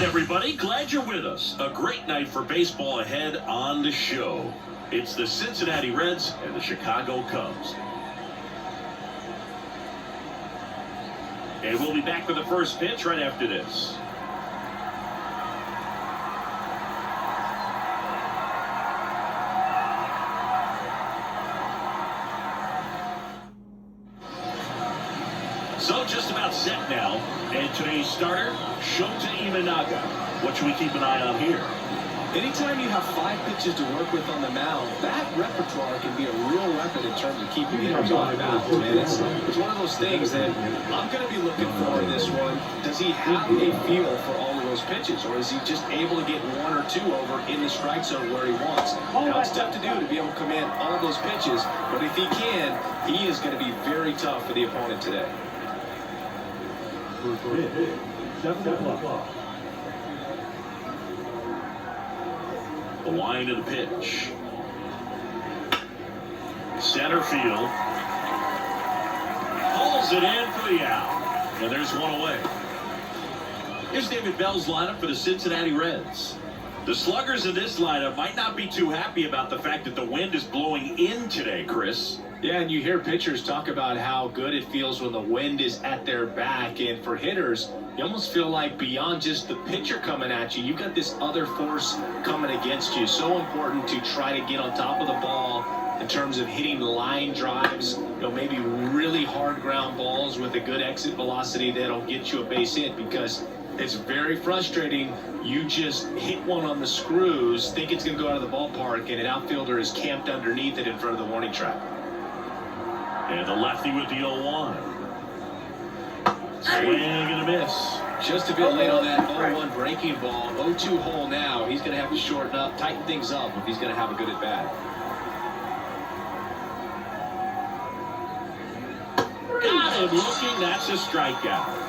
everybody. Glad you're with us. A great night for baseball ahead on the show. It's the Cincinnati Reds and the Chicago Cubs. And we'll be back with the first pitch right after this. So just about set now, and today's starter, Shota Imanaga. What should we keep an eye on here? Anytime you have 5 pitches to work with on the mound, that repertoire can be a real weapon in terms of keeping hitters off balance, man. It's one of those things that I'm going to be looking for in this one. Does he have a feel for all of those pitches, or is he just able to get 1 or 2 over in the strike zone where he wants? Now, it's tough to do to be able to command all those pitches, but if he can, he is going to be very tough for the opponent today. 7 o'clock. The line of the pitch. Center field. Pulls it in for the out. And there's one away. Here's David Bell's lineup for the Cincinnati Reds. The sluggers in this lineup might not be too happy about the fact that the wind is blowing in today, Chris. Yeah, and you hear pitchers talk about how good it feels when the wind is at their back. And for hitters, you almost feel like beyond just the pitcher coming at you, you've got this other force coming against you. So important to try to get on top of the ball in terms of hitting line drives, maybe really hard ground balls with a good exit velocity that'll get you a base hit, because it's very frustrating. You just hit one on the screws, think it's going to go out of the ballpark, and an outfielder is camped underneath it in front of the warning track. And the lefty with the 0-1. Swing and a miss. Just a bit late on that 0-1 breaking ball. 0-2 hole now. He's going to have to shorten up, tighten things up if he's going to have a good at bat. Got him looking. That's a strikeout.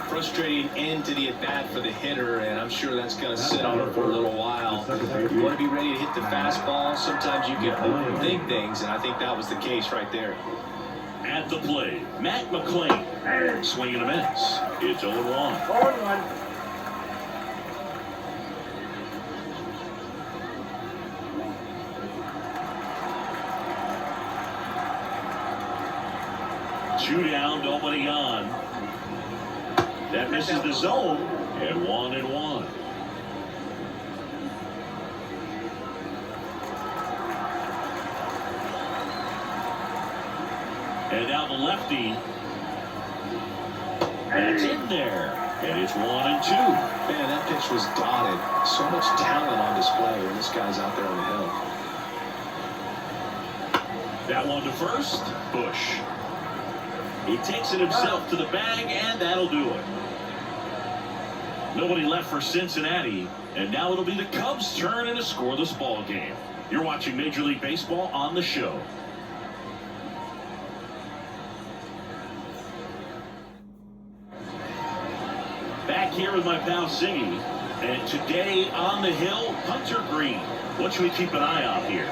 Frustrating end to the at-bat for the hitter, and I'm sure that's going to sit on him for a little while. You want to be ready to hit the fastball. Sometimes you can overthink things, and I think that was the case right there. At the plate, Matt McClain. Swing and a miss. It's 0-1. 0-1. Two down, nobody on. That misses the zone, and 1-1. And now the lefty. That's in there. And it's 1-2. Man, that pitch was dotted. So much talent on display when this guy's out there on the hill. That one to first. Bush. He takes it himself to the bag, and that'll do it. Nobody left for Cincinnati, and now it'll be the Cubs' turn in a scoreless ball game. You're watching Major League Baseball on the show. Back here with my pal Singy, and today on the hill, Hunter Green. What should we keep an eye on here?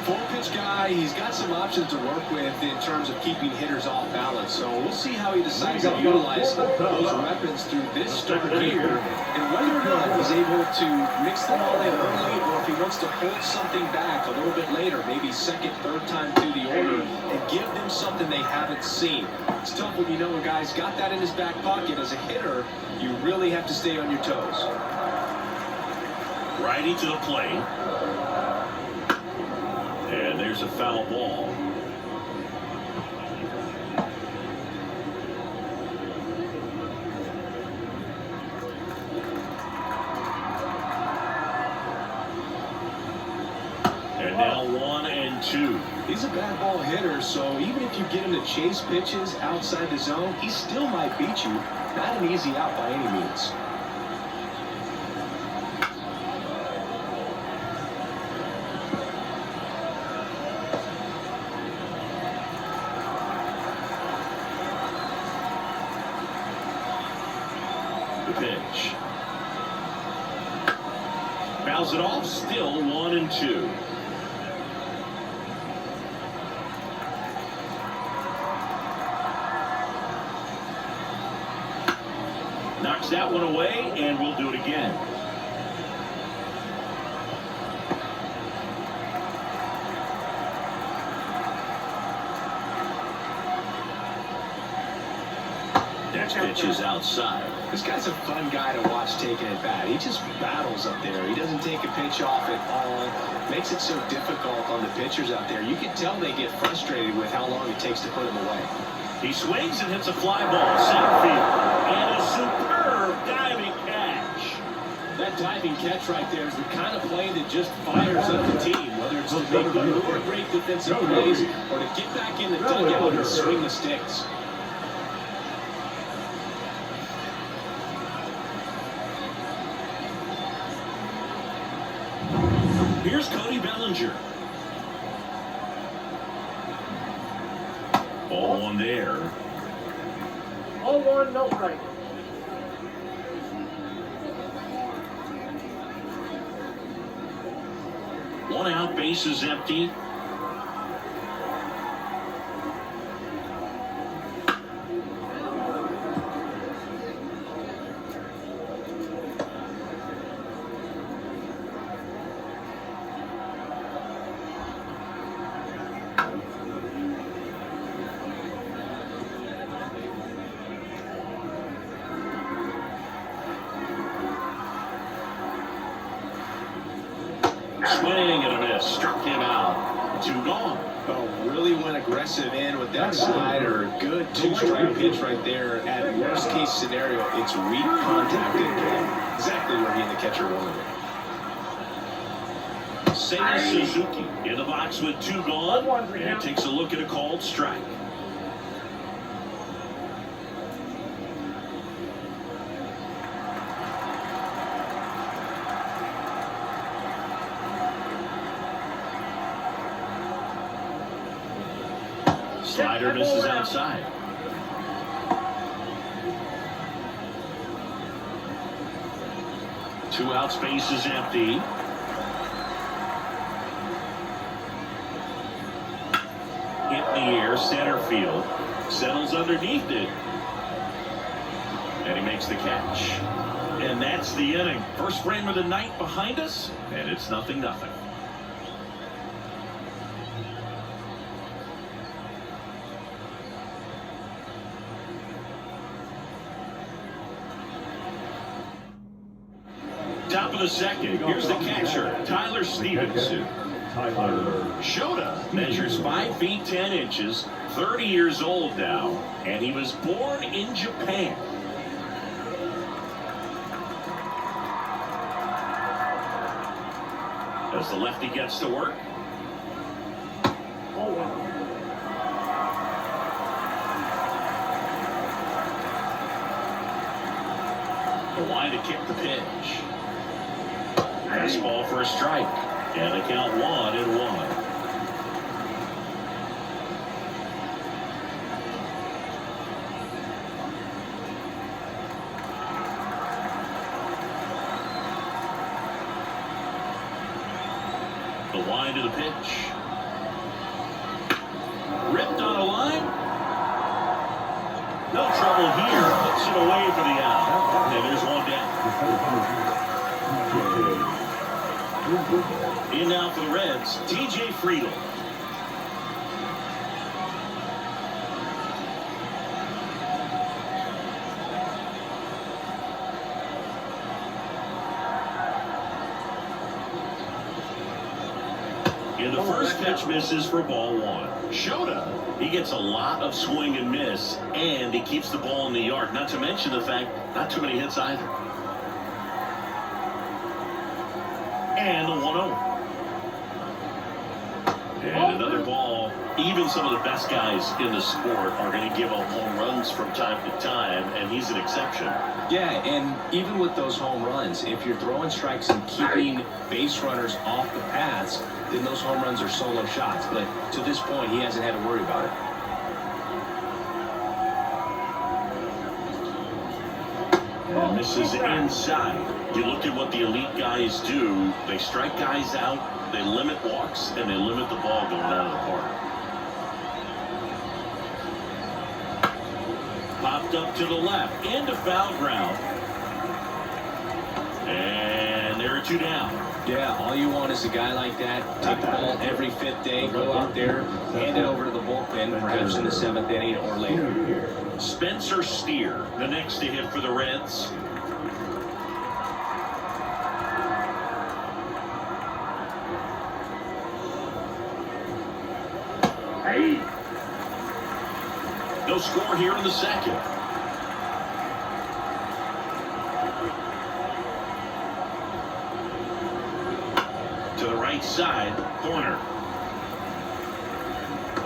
4-pitch guy, he's got some options to work with in terms of keeping hitters off balance. So we'll see how he decides to utilize those weapons through this start here, and whether or not he's able to mix them all in early, or if he wants to hold something back a little bit later, maybe second, third time through the order, and give them something they haven't seen. It's tough when you know a guy's got that in his back pocket. As a hitter, you really have to stay on your toes. Righty to the plate. And there's a foul ball. And now 1-2. He's a bad ball hitter, so even if you get him to chase pitches outside the zone, he still might beat you. Not an easy out by any means. The pitch. Fouls it off, still 1-2. Knocks that one away, and we'll do it again. Next pitch is outside. This guy's a fun guy to watch taking at bat. He just battles up there. He doesn't take a pitch off at all. Makes it so difficult on the pitchers out there. You can tell they get frustrated with how long it takes to put him away. He swings and hits a fly ball center field. And a superb diving catch. That diving catch right there is the kind of play that just fires up the team, whether it's to make more great defensive plays or to get back in the dugout and swing the sticks. Here's Cody Bellinger. Ball one there. 0-1, no strike. One out, base is empty. Swing and a miss. Struck him out. 2 gone. Oh, really went aggressive in with that slider. Good 2-strike pitch right there. At worst case scenario, it's weak contact in play. Exactly where he and the catcher wanted it. Seiya Suzuki in the box with 2 gone. And takes a look at a called strike. Slider misses outside. Two out, space is empty. Hit in the air, center field. Settles underneath it. And he makes the catch. And that's the inning. First frame of the night behind us, and it's 0-0. Top of the second, here's the catcher, Tyler Stevenson. Shota measures 5 feet 10 inches, 30 years old now, and he was born in Japan. As the lefty gets to work. The line to kick the pitch. Fastball for a strike. And they count 1-1. The line to the pitch. Ripped on a line. No trouble here. Puts it away for the out. And there's one down. In now for the Reds, TJ Friedl. In the first pitch misses for ball 1. Shota, he gets a lot of swing and miss, and he keeps the ball in the yard. Not to mention the fact, not too many hits either. And the 1-0. And another ball. Even some of the best guys in the sport are going to give up home runs from time to time, and he's an exception. Yeah, and even with those home runs, if you're throwing strikes and keeping base runners off the paths, then those home runs are solo shots. But to this point, he hasn't had to worry about it. And misses inside. You look at what the elite guys do. They strike guys out, they limit walks, and they limit the ball going out of the park. Popped up to the left, into foul ground. And there are two down. Yeah, all you want is a guy like that. Take the ball every fifth day, go out there, hand it over to the bullpen, perhaps in the seventh inning or later. Spencer Steer, the next to hit for the Reds. No score here in the second. To the right side, corner.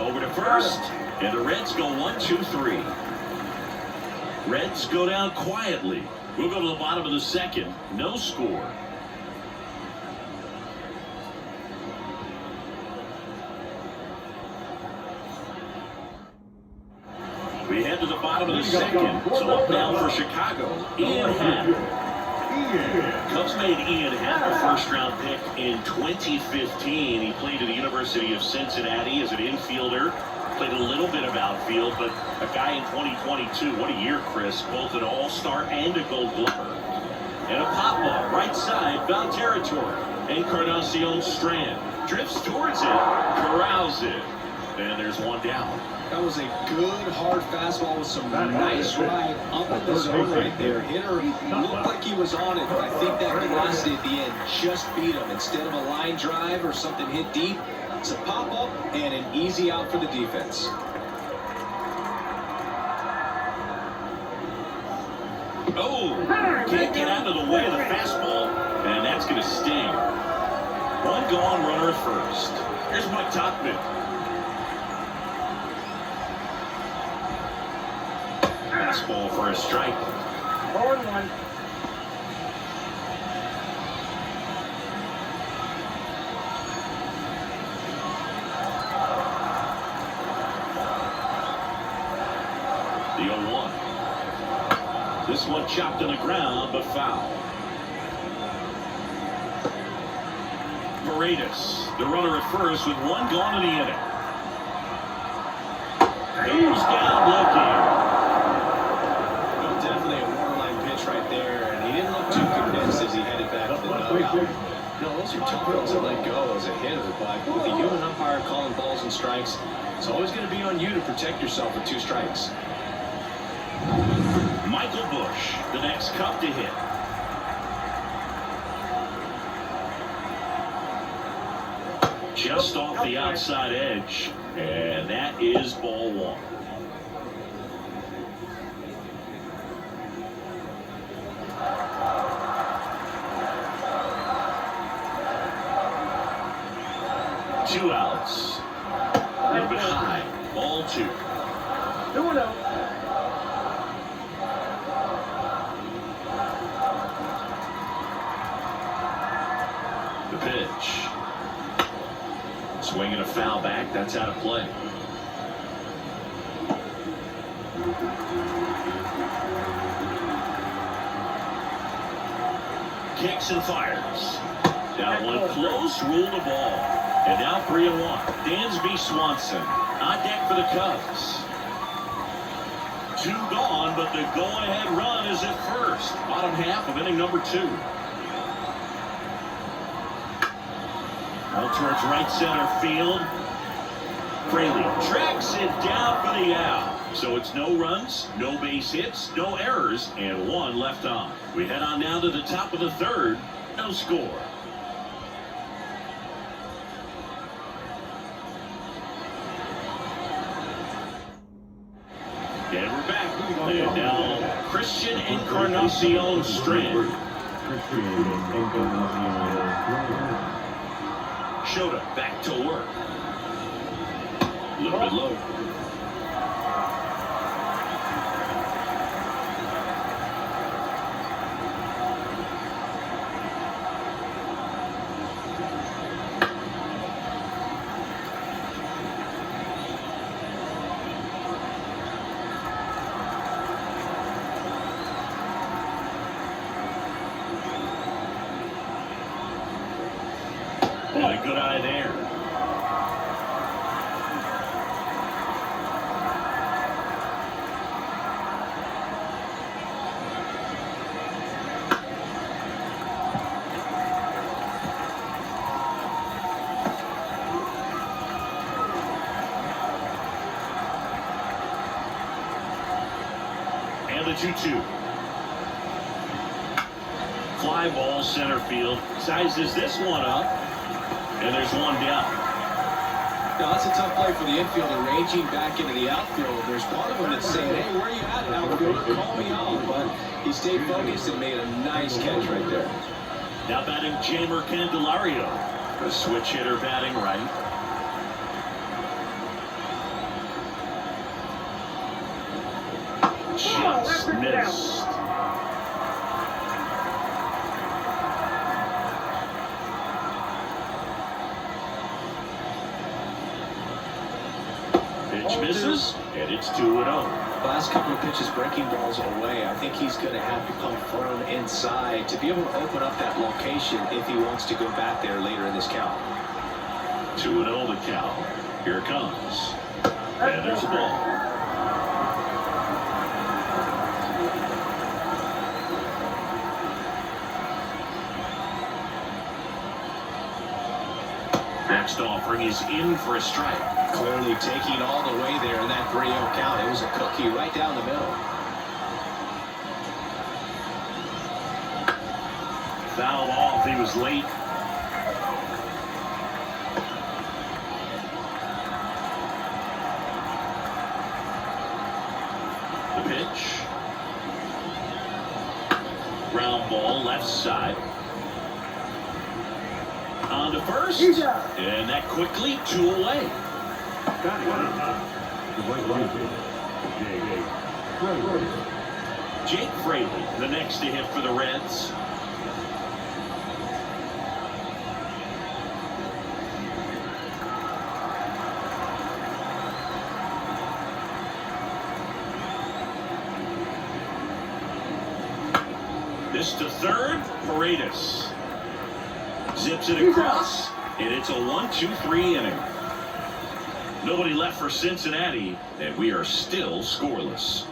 Over to first, and the Reds go 1-2-3. Reds go down quietly. We'll go to the bottom of the second. No score. We head to the bottom of the second. So up now for Chicago, Ian Happ. Cubs made Ian Happ a first-round pick in 2015. He played at the University of Cincinnati as an infielder. Played a little bit of outfield, but a guy in 2022. What a year, Chris. Both an all-star and a gold glover. And a pop-up, right side, foul territory. Encarnacion Strand drifts towards it, corrals it. And there's one down. That was a good, hard fastball with some nice ride up in the zone right there. Hitter looked like he was on it, but I think that velocity at the end just beat him. Instead of a line drive or something hit deep, it's a pop-up and an easy out for the defense. Oh, can't get out of the way of the fastball, and that's going to sting. One gone, runner at first. Here's Mike Topman. Fastball for a strike. 4-1. The 0-1. This one chopped on the ground, but foul. Paredes, the runner at first with one gone in the inning. Goes down looking. Definitely a borderline pitch right there, and he didn't look too convinced as he headed back to the dugout. You know, those are tough ones to let go as a hitter, but with the human umpire calling balls and strikes, it's always going to be on you to protect yourself with 2 strikes. Michael Busch, the next Cub to hit. Just off the outside edge, and that is ball 1. Two outs. A little bit high. Ball 2. 2-0. The pitch. Swinging a foul back. That's out of play. Kicks and fires. That one close, ruled the ball. And now 3-1. Dansby Swanson on deck for the Cubs. 2 gone, but the go-ahead run is at first. Bottom half of inning number 2. Out towards right center field. Fraley tracks it down for the out. So it's no runs, no base hits, no errors, and 1 left on. We head on down to the top of the 3rd. No score. And we're back. And now Christian Encarnacion Strand. Shota back to work. A little bit low. And a good eye there. the 2-2. Fly ball center field. Sizes this one up. And there's one down. Now, that's a tough play for the infielder, ranging back into the outfield. There's part of him that's saying, hey, where are you at, outfielder? Call me off. But he stayed focused and made a nice catch right there. Now batting Jamer Candelario. The switch hitter batting right. Just missed. Pitch misses, and it's 2-0. Last couple of pitches breaking balls away. I think he's going to have to come firm inside to be able to open up that location if he wants to go back there later in this count. 2-0 the count. Here it comes. And there's the ball. Next offering is in for a strike. Clearly taking all the way there in that 3-0 count. It was a cookie right down the middle. Foul off. He was late. The pitch. Ground ball left side. On to first. And that quickly 2 away. Jake Fraley, the next to hit for the Reds. This to third, Paredes. Zips it across, and it's a 1-2-3 inning. Nobody left for Cincinnati, and we are still scoreless.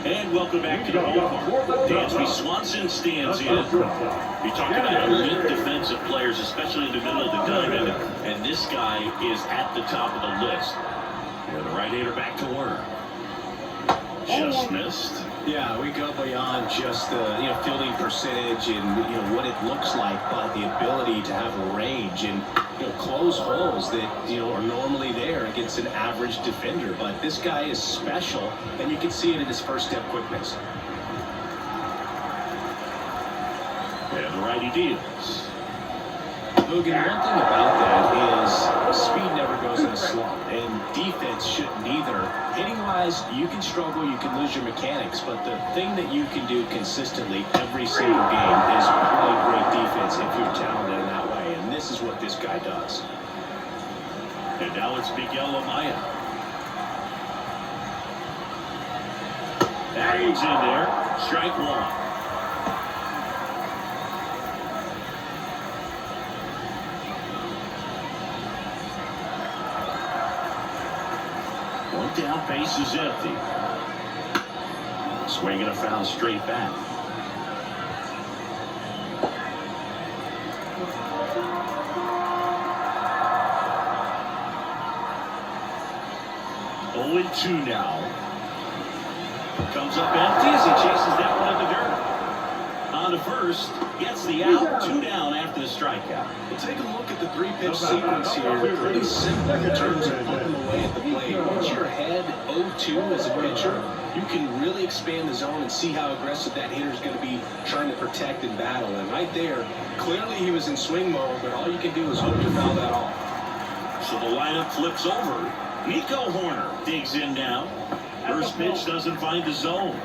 And welcome back to the ballpark. Dansby Swanson stands in. You talk about elite defensive players, especially in the middle of the diamond, and this guy is at the top of the list. And the right-hander back to work. Just missed. Yeah, we go beyond just the fielding percentage and what it looks like, but the ability to have range and close holes that are normally there against an average defender. But this guy is special, and you can see it in his first step quickness. And the righty deals. Logan, one thing about that is speed never goes in a slump, and defense shouldn't either. Hitting-wise, you can struggle, you can lose your mechanics, but the thing that you can do consistently every single game is play great defense if you're talented in that way, and this is what this guy does. And now it's Miguel Amaya. That one's in there. Strike one. One down, base is empty. Swinging a foul straight back. Oh, 0-2 now. Comes up empty as he chases that one in the dirt. On to first, gets the out, 2 down after the strikeout. Well, take a look at the 3-pitch sequence here. Pretty simple in terms of putting away at the plate. Once you're ahead 0-2 as a pitcher, you can really expand the zone and see how aggressive that hitter is going to be trying to protect and battle. And right there, clearly he was in swing mode, but all you can do is hope to foul that off. So the lineup flips over. Nico Horner digs in now. First pitch doesn't find the zone.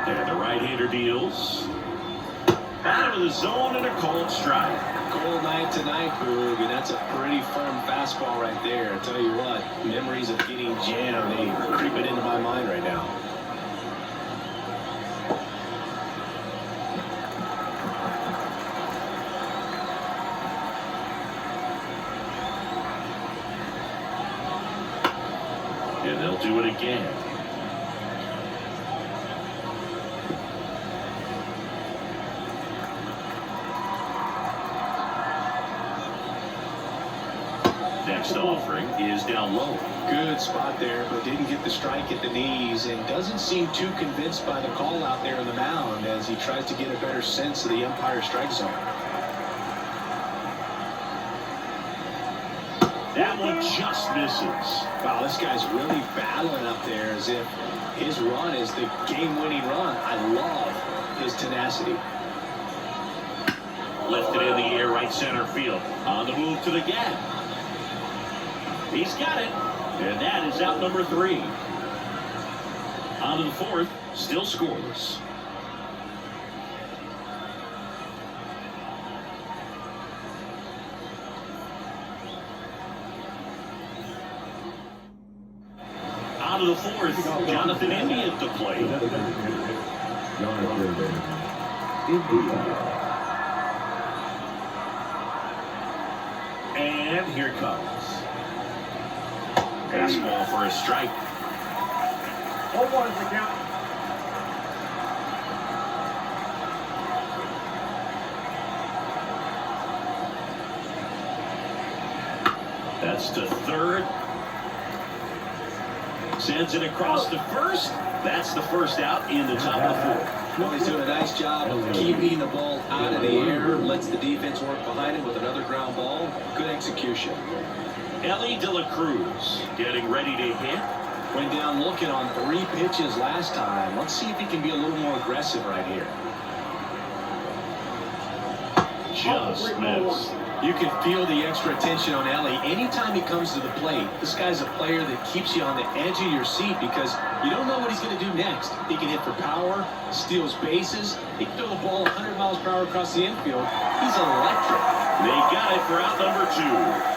And the right-hander deals. Out of the zone and a cold strike. Cold night tonight, Boog, and that's a pretty firm fastball right there. I tell you what, memories of getting jammed, they creep it into my mind right now. again. Next offering is down low. Good spot there, but didn't get the strike at the knees and doesn't seem too convinced by the call out there on the mound as he tries to get a better sense of the umpire strike zone. That one just misses. Wow, this guy's really battling up there as if his run is the game-winning run. I love his tenacity. Lifted in the air, right center field. On the move to the gap. He's got it. And that is out number 3. On to the 4th, still scoreless. On to the 4th, Jonathan India at the plate. And here it comes. Fastball for a strike. 0-1 is the count. That's to third. Sends it across the first. That's the first out in the top of the 4th. Well, he's doing a nice job of keeping the ball out of the air. Lets the defense work behind him with another ground ball. Good execution. Ellie De La Cruz getting ready to hit. Went down looking on 3 pitches last time. Let's see if he can be a little more aggressive right here. Just missed. You can feel the extra tension on Ellie anytime he comes to the plate. This guy's a player that keeps you on the edge of your seat because you don't know what he's going to do next. He can hit for power, steals bases. He can throw the ball 100 miles per hour across the infield. He's electric. They got it for out number 2.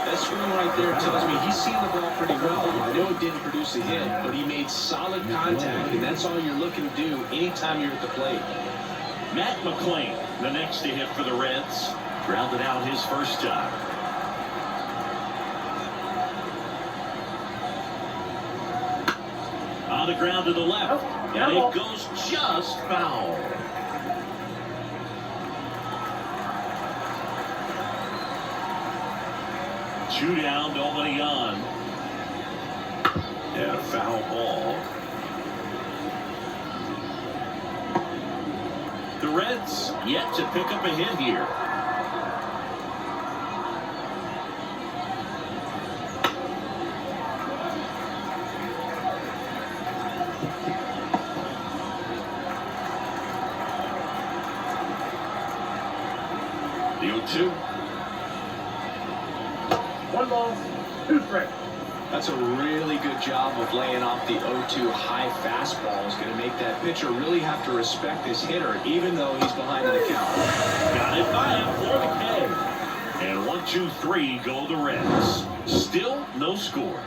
That swing right there tells me he's seen the ball pretty well. I know it didn't produce a hit, but he made solid contact, and that's all you're looking to do anytime you're at the plate. Matt McClain, the next to hit for the Reds. Grounded out his first time. On the ground to the left. And it goes just foul. Two down, nobody on. And a foul ball. The Reds yet to pick up a hit here. The 0-2. 1 ball, 2 strikes. That's a really good job of laying off the 0-2 high fastball. Is going to make that pitcher really have to respect this hitter, even though he's behind in the count. Got it by him for the K. And 1, 2, 3 go the Reds. Still no score.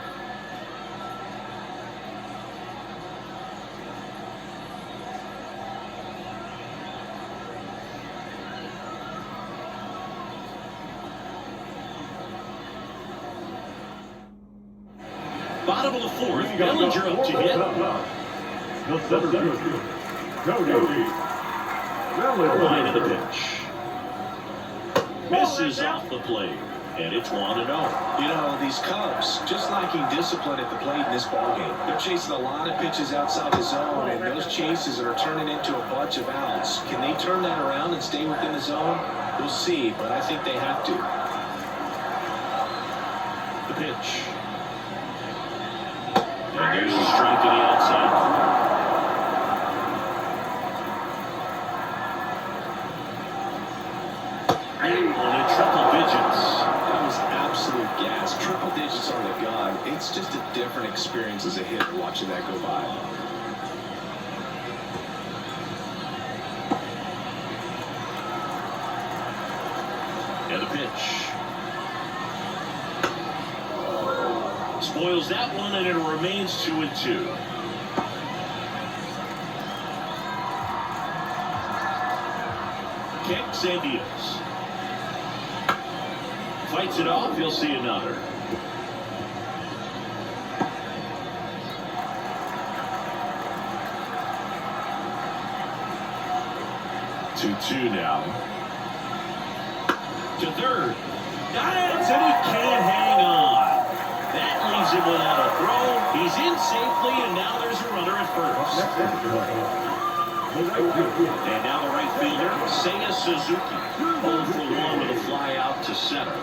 Bottom of the 4th, Bellinger up to hit. Line of the pitch. Misses off the plate, and it's 1-0. You know, these Cubs just lacking discipline at the plate in this ballgame. They're chasing a lot of pitches outside the zone, and those chases are turning into a bunch of outs. Can they turn that around and stay within the zone? We'll see, but I think they have to. The pitch. And there's a strike to the outside corner. On a triple digits. That was absolute gas. Triple digits on the gun. It's just a different experience as a hitter watching that go by. And the pitch. Spoils that one, and it remains 2-2. Kicks and deals. Fights it off, he'll see another. 2-2 now. To third. Dives, and he can't hang on. That leaves him without a throw. He's in safely, and now there's a runner at first. And now the right fielder, Seiya Suzuki. 0 for 1 with a fly out to center.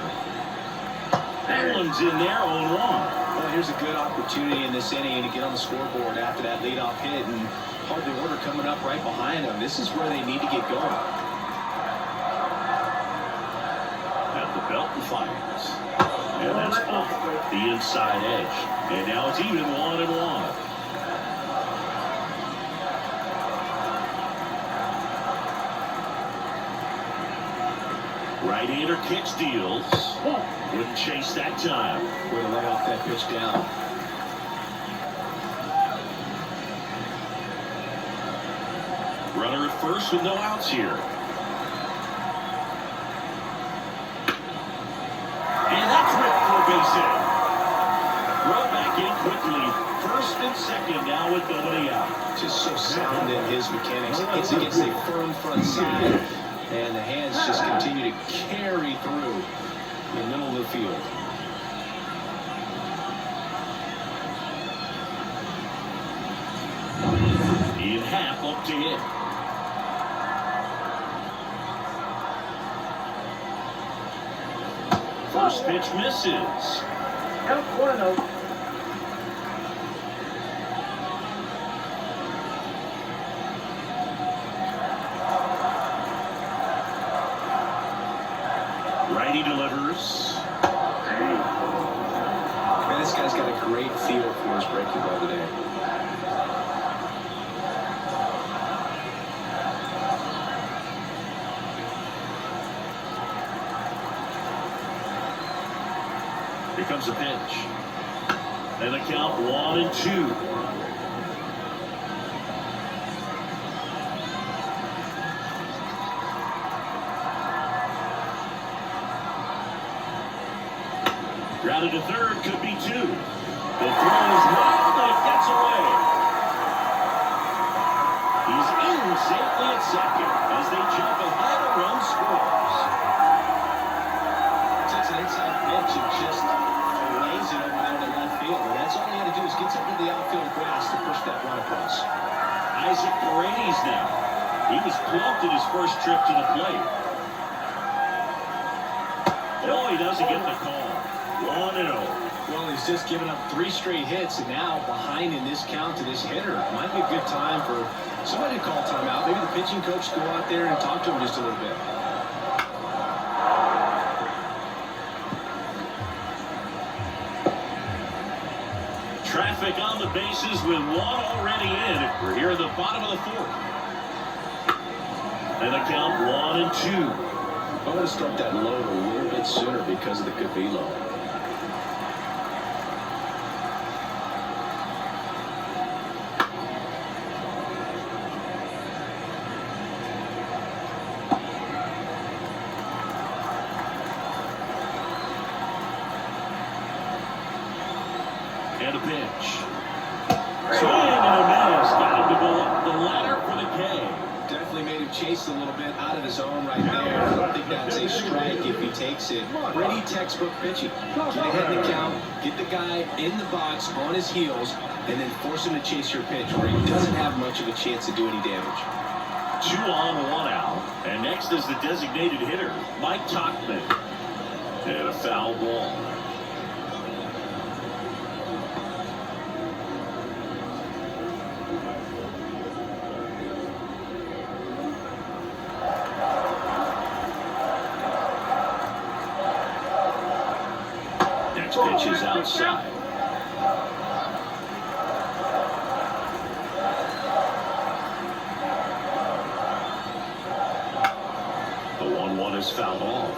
That one's in there, 0-1. Well, here's a good opportunity in this inning to get on the scoreboard after that leadoff hit, and hard the order coming up right behind them. This is where they need to get going. At the belt and fires. And that's off the inside edge. And now it's even 1-1. Right-hander kicks, deals. Wouldn't chase that time. Way to lay off that pitch down. Runner at first with no outs here. And that's ripped for a base hit. Throw back in quickly. First and second now with nobody out. Just so sound in his mechanics. It's against a firm front side, and the hands just continue to carry through the middle of the field. In half up to hit. First pitch misses. Count 1-0. Righty delivers. Man, this guy's got a great feel for his breaking ball today. Here comes a pitch. And the count 1-2. Grounded to third, could be 2. The throw is wild, and it gets away. He's in safely at second as they jump ahead, a run scores. Takes an inside pitch and just lays it over there to left field. And that's all he had to do is get something to the outfield grass to push that run across. Isaac Paredes now. He was plumped at his first trip to the plate. No, he doesn't get the call. 1-0. Well, he's just given up 3 straight hits, and now behind in this count to this hitter. Might be a good time for somebody to call timeout. Maybe the pitching coach to go out there and talk to him just a little bit. Traffic on the bases with 1 already in. We're here at the bottom of the 4th. And the count 1-2. I'm going to start that load a little bit sooner because of the could be low. And a pitch. Swing and a miss. Got him to go up the ladder for the K. Definitely made him chase a little bit out of his zone right there. I don't think that's a strike if he takes it. Pretty textbook pitching. Get ahead in the count, get the guy in the box on his heels, and then force him to chase your pitch where he doesn't have much of a chance to do any damage. 2 on, 1 out. And next is the designated hitter, Mike Tauchman. And a foul ball. Pitch is outside. The 1-1 is fouled off.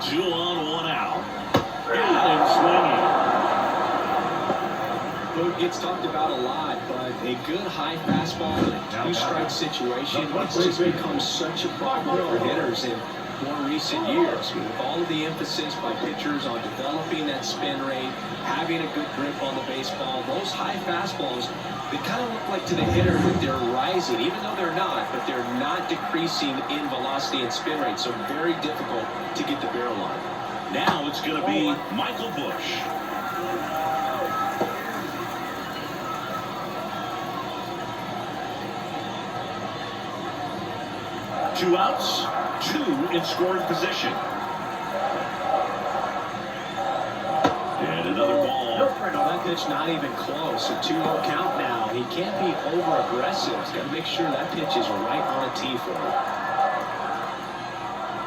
Two on, 1 out. Got him swinging. It gets talked about a lot, but a good high fastball in a 2-strike situation, it's just become such a problem for hitters in more recent years. With all of the emphasis by pitchers on developing that spin rate, having a good grip on the baseball. Those high fastballs, they kind of look like to the hitter that they're rising, even though they're not, but they're not decreasing in velocity and spin rate, so very difficult to get the barrel on. Now it's going to be Michael Bush. Two outs, two in scoring position. And another ball. That pitch not even close. A 2-0 count now. He can't be over-aggressive. He's got to make sure that pitch is right on a tee for him.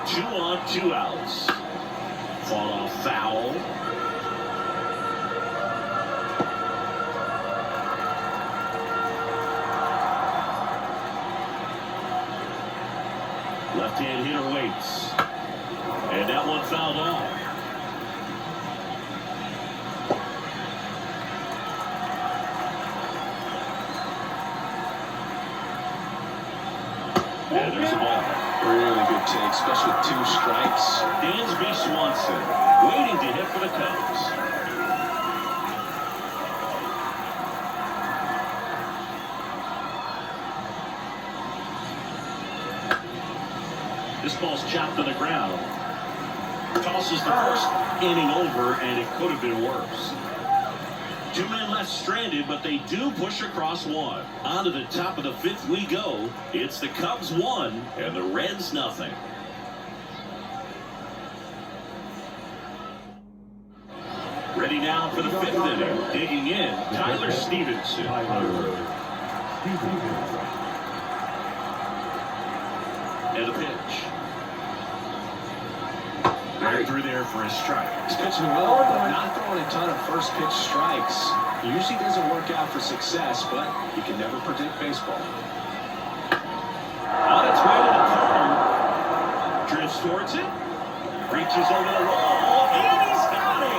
2 on, 2 outs. Fall off foul. Left-hand hitter waits. And that one fouled off. And there's a ball. Really good take, especially with 2 strikes. Dansby Swanson waiting to hit for the Cubs. This ball's chopped on the ground. Tosses the first inning over, and it could have been worse. 2 men left stranded, but they do push across one. On to the top of the 5th we go. It's the Cubs 1 and the Reds nothing. Ready now for the 5th inning. Digging in, Tyler Stevenson. And the pitch. Right through there for a strike. He's pitching well, but not throwing a ton of first pitch strikes. Usually doesn't work out for success, but you can never predict baseball. On its way to the corner. Drifts towards it. Reaches over the wall. And he's got it.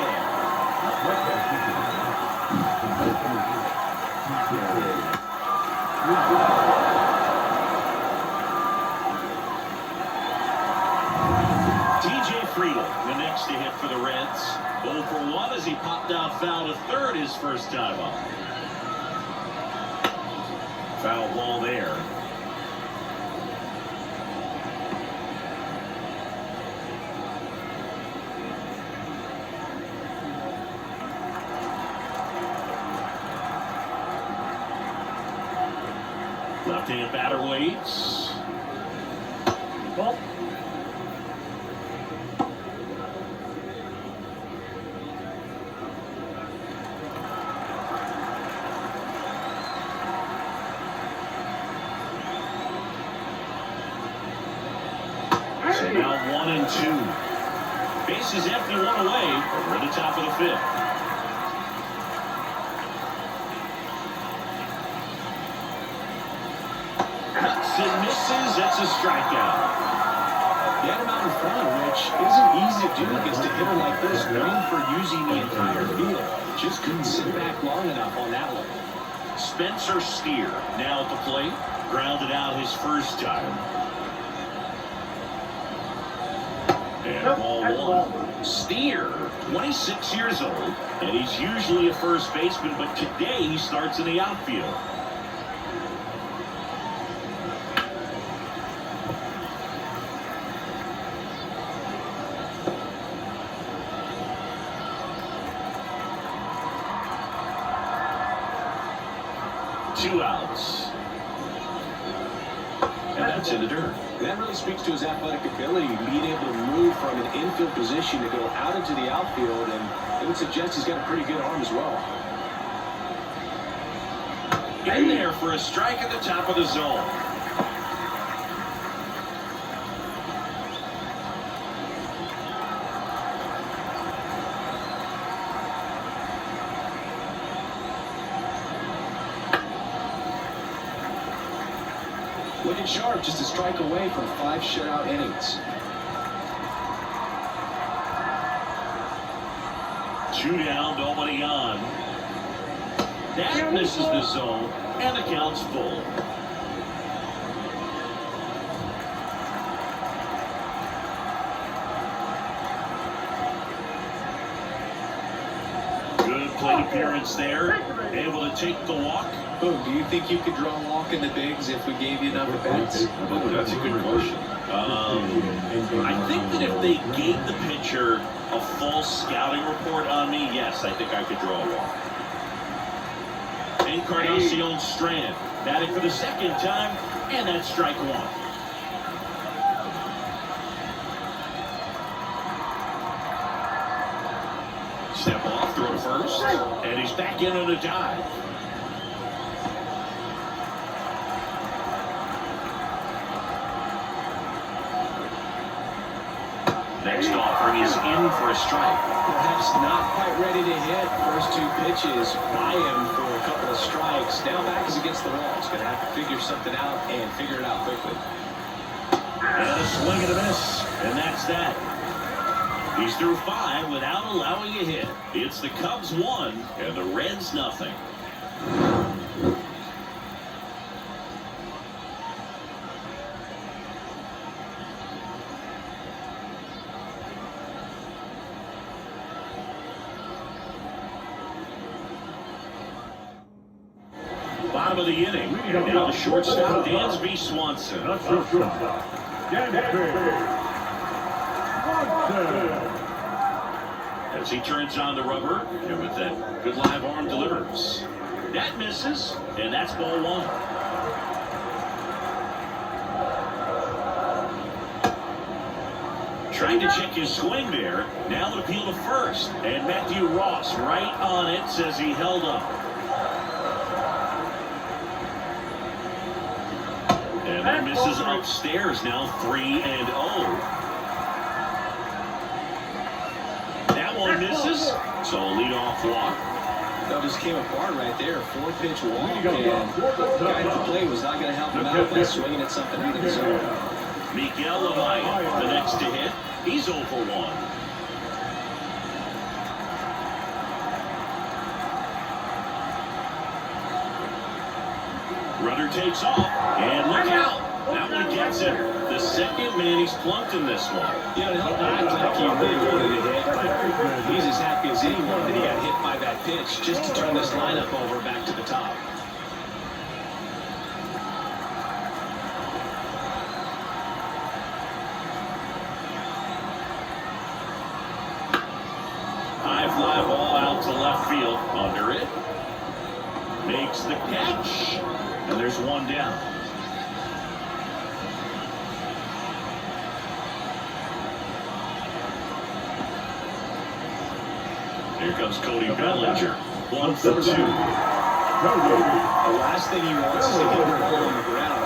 Friedel, the next to hit for the Reds. 0 for 1 as he popped out foul to third his first time up. Foul ball there. Left-hand batter waits. Ball. So now 1 and 2. Bases empty, 1 away. We're at the top of the 5th. Cuts and misses. That's a strikeout. The out in front of Rich isn't easy to do against a hitter like this, known for using the entire field. Just couldn't sit back long enough on that one. Spencer Steer now at the plate. Grounded out his first time. And ball 1. Steer, 26 years old, and he's usually a first baseman, but today he starts in the outfield. Two outs. And that's in the dirt. That really speaks to his athletic ability, being able to move from an infield position to go out into the outfield, and it would suggest he's got a pretty good arm as well. In there for a strike at the top of the zone. Looking sharp, just a strike away from 5 shutout innings. 2 down, nobody on. That misses the zone, and the count's full. plate appearance there. Able to take the walk. Boom, do you think you could draw a walk in the bigs if we gave you enough at bats? That's a good question. I think that if they gave the pitcher a full scouting report on me, yes, I think I could draw a walk. Encarnacion Strand batting for the second time, and that's strike one. Step off, throw first, and he's back in on a dive. Next offering is in for a strike. Perhaps not quite ready to hit. First two pitches by him for a couple of strikes. Now back is against the wall. He's going to have to figure something out and figure it out quickly. And a swing and a miss, and that's that. He's through 5 without allowing a hit. It's the Cubs 1 and the Reds nothing. Bottom of the inning. And now the shortstop, Dansby Swanson. As he turns on the rubber, and with that good live arm delivers. That misses, and that's ball 1. Trying to check his swing there. Now an appeal to first. And Matthew Ross right on it, says he held up. And that misses upstairs, now 3-0. That one misses, so a leadoff walk. That just came apart right there. 4-pitch walk, and the guy at the plate was not going to help him out by swinging at something out of the zone. Miguel Amaya, the next to hit. He's 0 for 1. Runner takes off, and look out. That one gets him. The second man he's plunked in this one. Yeah, it helped act like he really wanted to hit, but he's as happy as anyone that he got hit by that pitch just to turn this lineup over back to the top. High fly ball out to left field. Under it. Makes the catch. And there's one down. Here comes Cody Bellinger. 1 for 2. The last thing he wants is to hit the ball on the ground. I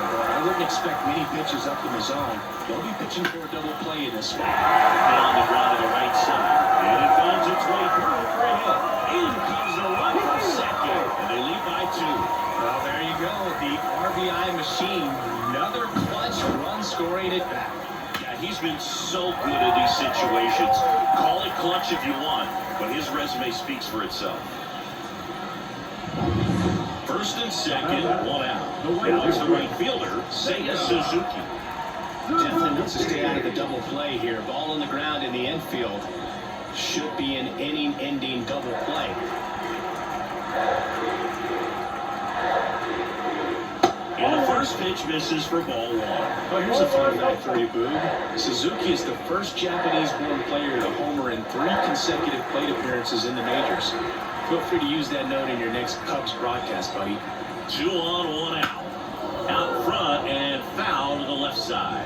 wouldn't expect many pitches up in the zone. They'll be pitching for a double play in this spot. Down the ground to the right side. And it finds its way through for a hit. In comes the run for second. And they lead by 2. Well, there you go. The RBI machine. Another clutch run scoring it back. Yeah, he's been so good in these situations. Call it clutch if you want, but his resume speaks for itself. First and second, 1 out. Now it's the right fielder, Seiya Suzuki. Definitely wants to stay out of the double play here. Ball on the ground in the infield. Should be an inning-ending double play. And the first pitch misses for ball 1. Oh, here's a fun fact for you, Boog. Suzuki is the first Japanese-born player to homer in 3 consecutive plate appearances in the majors. Feel free to use that note in your next Cubs broadcast, buddy. 2 on, 1 out. Out front and foul to the left side.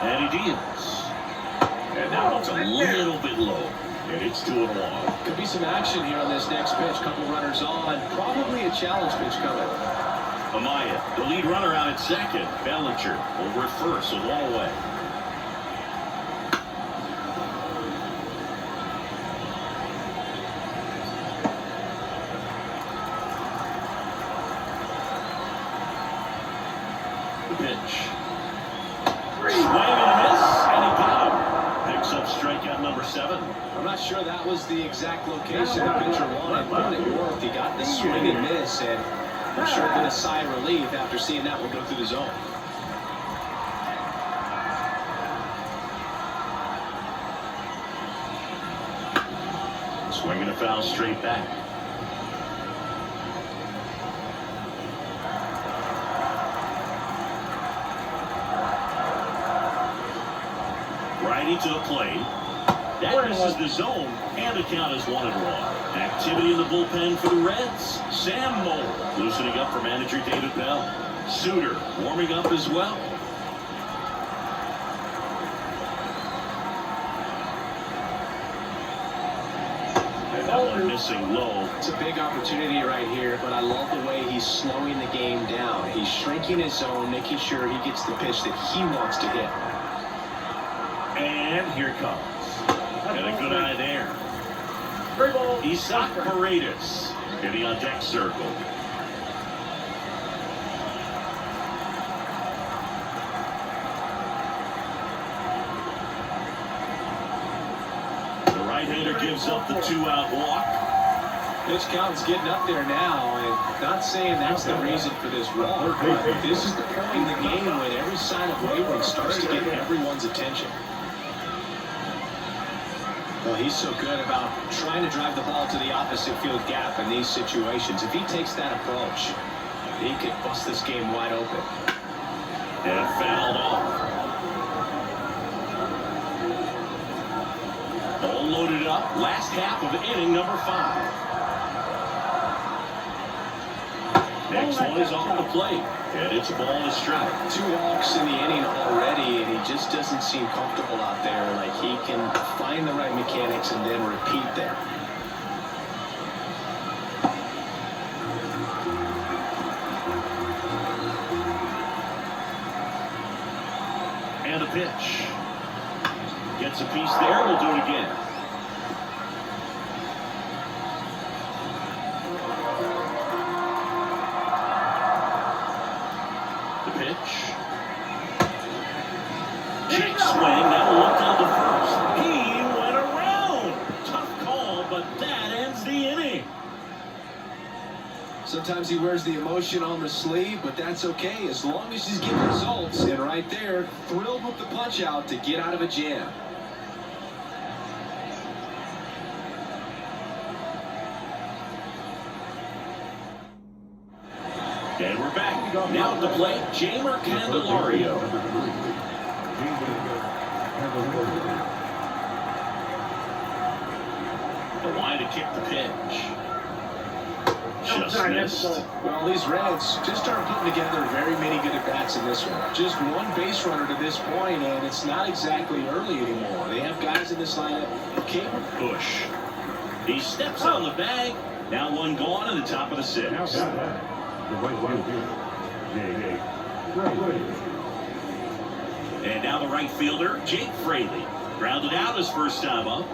And he deals. And that one's a little bit low. And it's 2-1. Could be some action here on this next pitch. Couple runners on. Probably a challenge pitch coming. Amaya, the lead runner out at second. Bellinger over at first with 1 away. The pitch. Swing and a miss, and he got him. Picks up strikeout number 7. I'm not sure that was the exact location the pitcher wanted, but it worked. He got the swing and miss, and I'm sure been a sigh of relief after seeing that one go through the zone. Swinging a foul straight back. Righty to the plate. That misses the zone, and the count is 1-1. Activity in the bullpen for the Reds. Sam Moll loosening up for manager David Bell. Suter warming up as well. And that one missing low. It's a big opportunity right here, but I love the way he's slowing the game down. He's shrinking his zone, making sure he gets the pitch that he wants to hit. And here it comes. And a good eye there. Isaac Paredes getting on deck circle. The right-hander gives up the 2-out walk. Pitch count's getting up there now, and not saying that's the reason for this walk, but this is the point in the game when every sign of wavering starts to get everyone's attention. Well, he's so good about trying to drive the ball to the opposite field gap in these situations. If he takes that approach, he could bust this game wide open. And fouled off. All loaded up. Last half of inning number 5. Next one is off the plate, and it's a ball and a strike. 2 walks in the inning already, and he just doesn't seem comfortable out there. Like he can find the right mechanics and then repeat them. And a pitch. Gets a piece there. We'll do it again. Jake swing, that'll look down to first. He went around. Tough call, but that ends the inning. Sometimes he wears the emotion on the sleeve, but that's okay as long as he's getting results. And right there, thrilled with the punch out to get out of a jam. And we're back. Now at the plate, Jamer Candelario. The line to kick the pitch. Just missed. Well, these Reds just aren't putting together very many good at-bats in this one. Just one base runner to this point, and it's not exactly early anymore. They have guys in this lineup capable. Bush. He steps on the bag. Now one gone in the top of the 6th. And now the right fielder, Jake Fraley. Grounded out his first time up.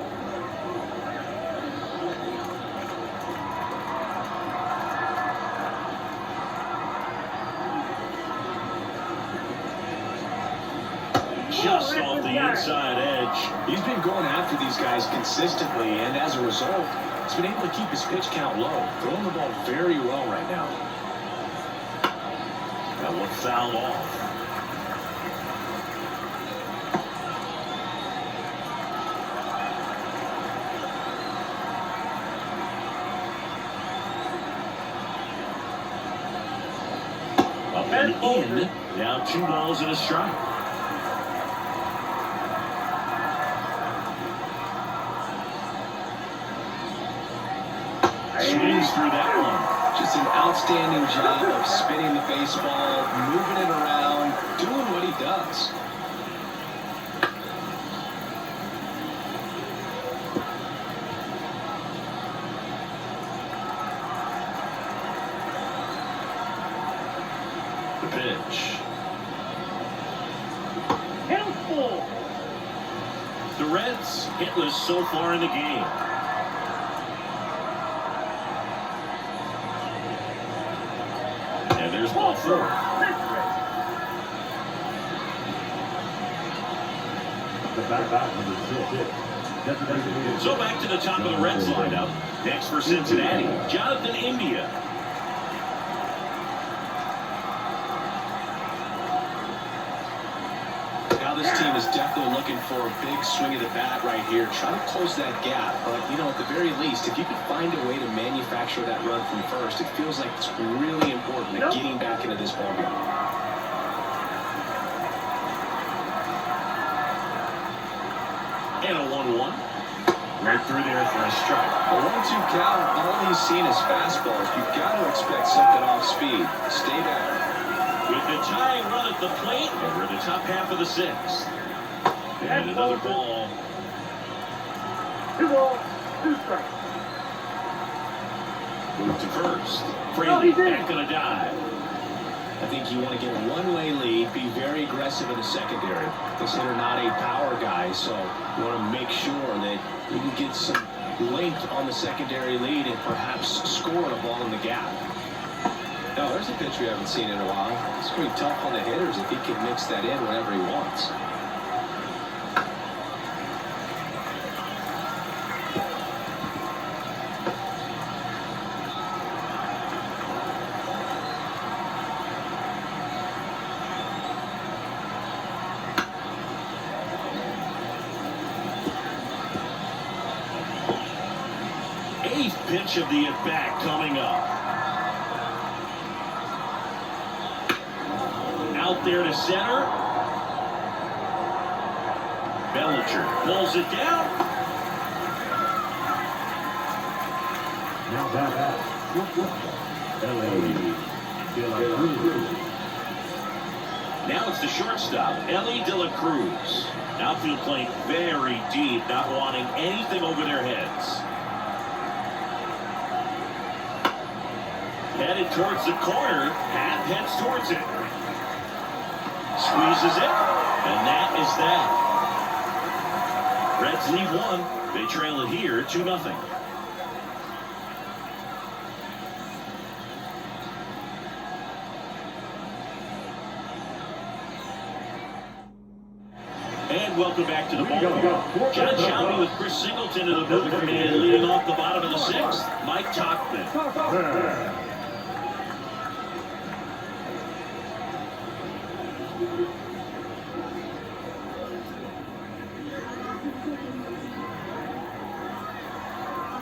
Just off the inside edge. He's been going after these guys consistently, and as a result, he's been able to keep his pitch count low. Throwing the ball very well right now. That one fouled off. Up and in. Now 2 balls and a strike. Swings through that one. Just an outstanding job of spinning the baseball, moving it around, doing what he does. The pitch. Helpful. The Reds hitless so far in the game. And there's ball 4. So back to the top of the Reds lineup. Next for Cincinnati, Jonathan India. Now this team is definitely looking looking for a big swing of the bat right here. Try to close that gap. But, you know, at the very least, if you can find a way to manufacture that run from first, it feels like it's really important at getting back into this ballgame. And a 1-1. Right through there for a strike. A 1-2 count, all he's seen is fastballs. You've got to expect something off speed. Stay back. With the tying run at the plate, and we're in the top half of the sixth. And another ball. 2 balls, 2 strikes. Move to first. Fraley back on a dive. I think you want to get a one-way lead, be very aggressive in the secondary. This hitter not a power guy, so you want to make sure that you can get some length on the secondary lead and perhaps score a ball in the gap. Now, there's a pitch we haven't seen in a while. It's going to be tough on the hitters if he can mix that in whenever he wants. Eighth pitch of the at-bat coming up. Out there to center. Bellinger pulls it down. Now that. Now it's the shortstop, Ellie De La Cruz. Outfield playing very deep, not wanting anything over their heads. Headed towards the corner, half heads towards it. Squeezes it, and that is that. Reds lead 1. They trail it here 2-0. And welcome back to the ballpark. John Shelby with Chris Singleton in the booth, and leading off the bottom of the 6th, Mike Tauchman.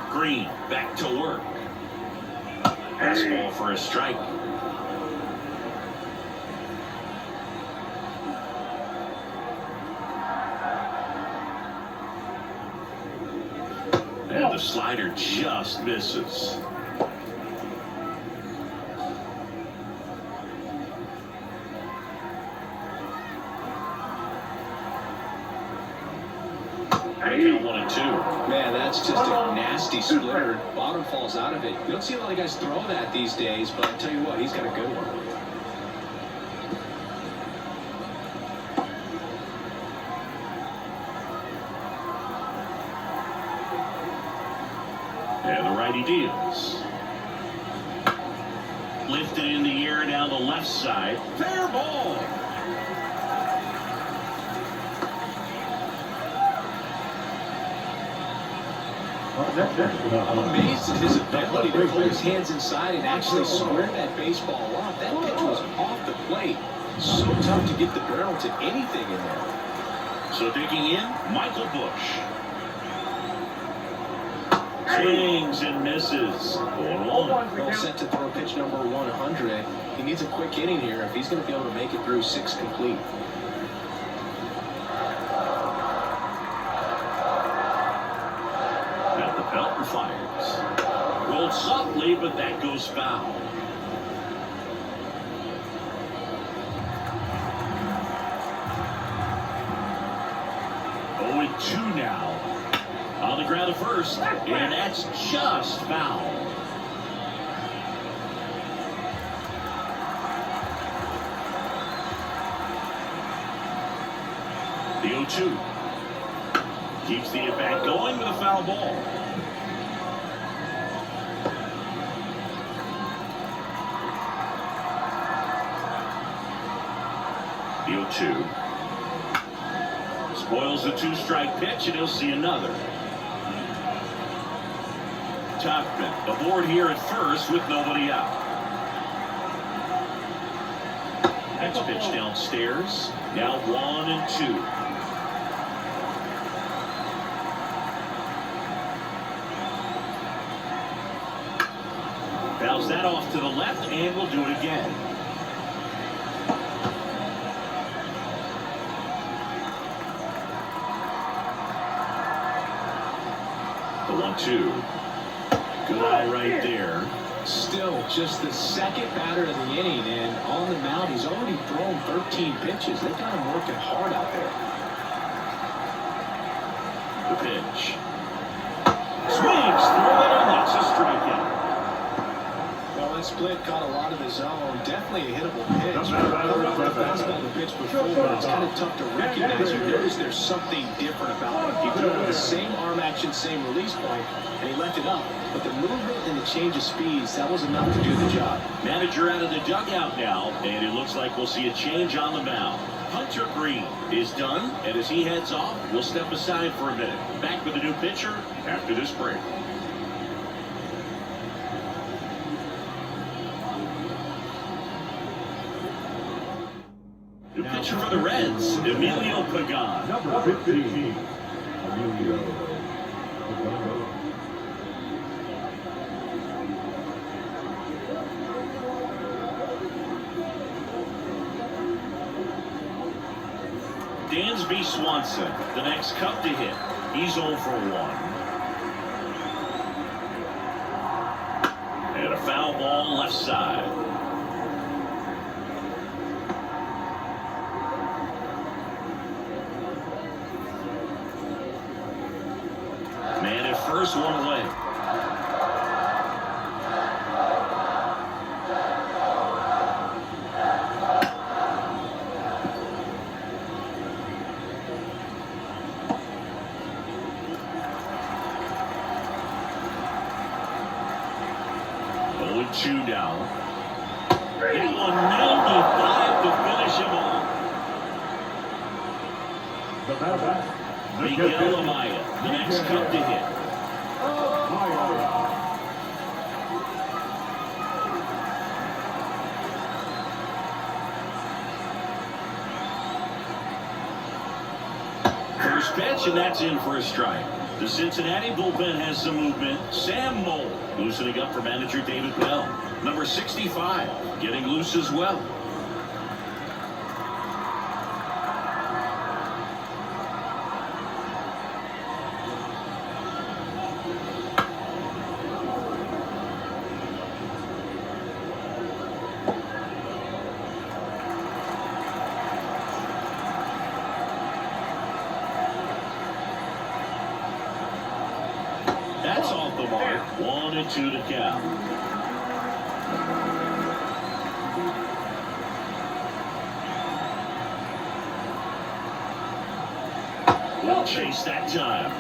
Green back to work. Fastball for a strike. And the slider just misses. Count 1-2. Man, that's just a nasty splitter. Bottom falls out of it. You don't see a lot of guys throw that these days, but I tell you what, he's got a good one. And the righty deals. Lifted in the air down the left side. Fair ball. I'm amazed at his ability to pull his hands inside and actually square that baseball off. That pitch was off the plate. So tough to get the barrel to anything in there. So digging in, Michael Bush. Swings and misses. 1-1. All set to throw pitch number 100. He needs a quick inning here if he's going to be able to make it through 6 complete. At the belt and fires. Rolled softly, but that goes foul. Oh, 2 now. On the ground at first, and that's just foul. The 0-2. Keeps the at-bat going with a foul ball. The 0-2. Spoils the 2-strike pitch, and he'll see another. Tauchman aboard here at first with nobody out. Next pitch downstairs. Now 1-2. Fouls that off to the left and will do it again. The 1-2. Good eye right there. Still just the second batter of the inning, and on the mound, he's already thrown 13 pitches. They've got him working hard out there. The pitch. Swings through it, and that's a strikeout. Well, that split caught a lot of the zone. Definitely a hittable pitch. The fastball the pitch before, but it's kind of tough to recognize. You notice there's something different about it. He threw it with the same arm action, same release point, and he left it up. But the movement and the change of speeds, that was enough to do the job. Manager out of the dugout now, and it looks like we'll see a change on the mound. Hunter Green is done, and as he heads off, we'll step aside for a minute. Back with a new pitcher after this break. New pitcher for the Reds, Emilio Pagan. Number 15, Emilio Pagan. Dansby Swanson, the next Cub to hit. He's 0 for 1. And a foul ball left side. Man at first, one away. Two down. Hit 195 to finish him off. The batter, Miguel Amaya, the next Cub to hit. First pitch, and that's in for a strike. The Cincinnati bullpen has some movement. Sam Moll loosening up for manager David Bell. Number 65 getting loose as well. That's off the mark. 1-2 to count. We'll chase that time.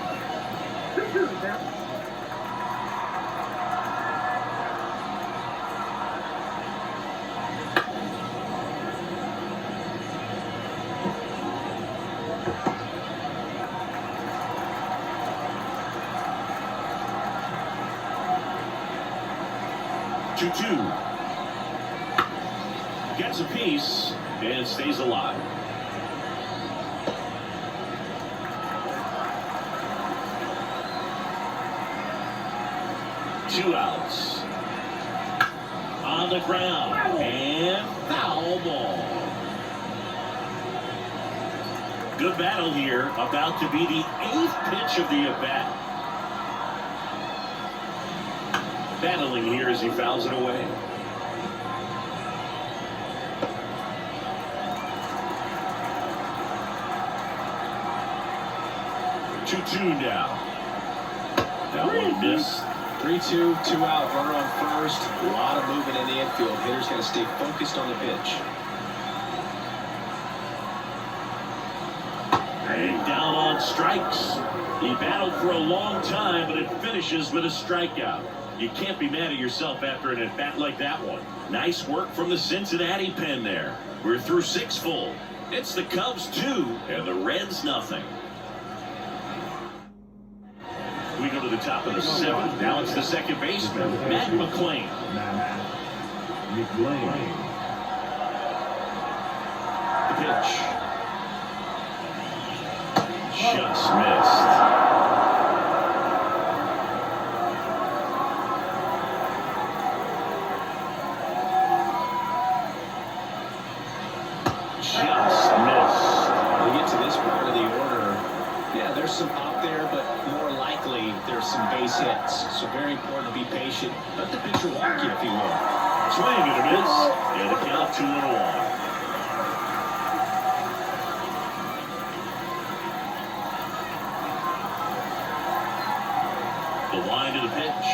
2-2. Gets a piece and stays alive. Two outs. On the ground. And foul ball. Good battle here. About to be the 8th pitch of the at-bat. Battling here as he fouls it away. Two now. That one missed. 3-2, 2 out, runner on first. A lot of movement in the infield. Hitters got to stay focused on the pitch. And down on strikes. He battled for a long time, but it finishes with a strikeout. You can't be mad at yourself after an at-bat like that one. Nice work from the Cincinnati pen there. We're through 6 full. It's the Cubs 2 and the Reds nothing. We go to the top of the 7th. Now it's the second baseman, Matt McLean. The pitch. Just missed. out there, but more likely there's some base hits. So very important to be patient. Let the pitcher walk you if he will. Swing and a miss. And the count 2-1. The line to the pitch.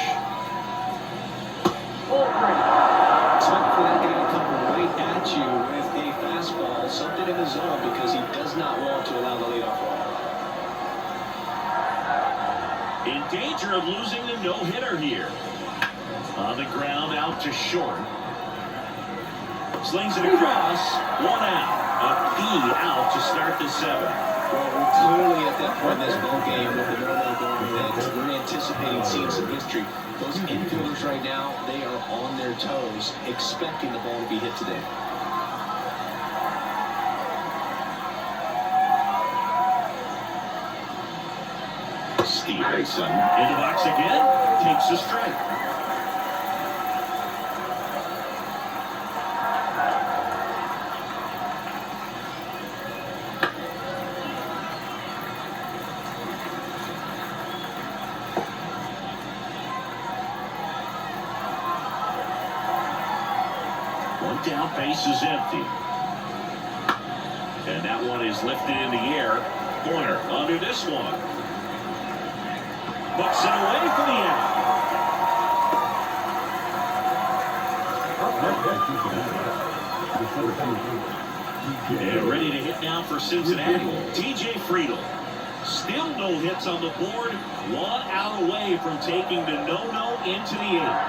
Expect for that guy to come right at you with a fastball, something in the zone, because he does not want to allow the leadoff walk. In danger of losing the no-hitter here. On the ground, out to short. Slings it across. 1 out. A key out to start the 7th. Well, we're clearly at that point in this ball game with the no-no going that we're anticipating seeing some history. Those infielders right now, they are on their toes, expecting the ball to be hit today. Stevenson in the box again. Takes a strike. One down, base is empty. And that one is lifted in the air. Corner under this one. Bucks it away for the out. And ready to hit now for Cincinnati. TJ Friedl. Still no hits on the board. 1 out away from taking the no-no into the 8th.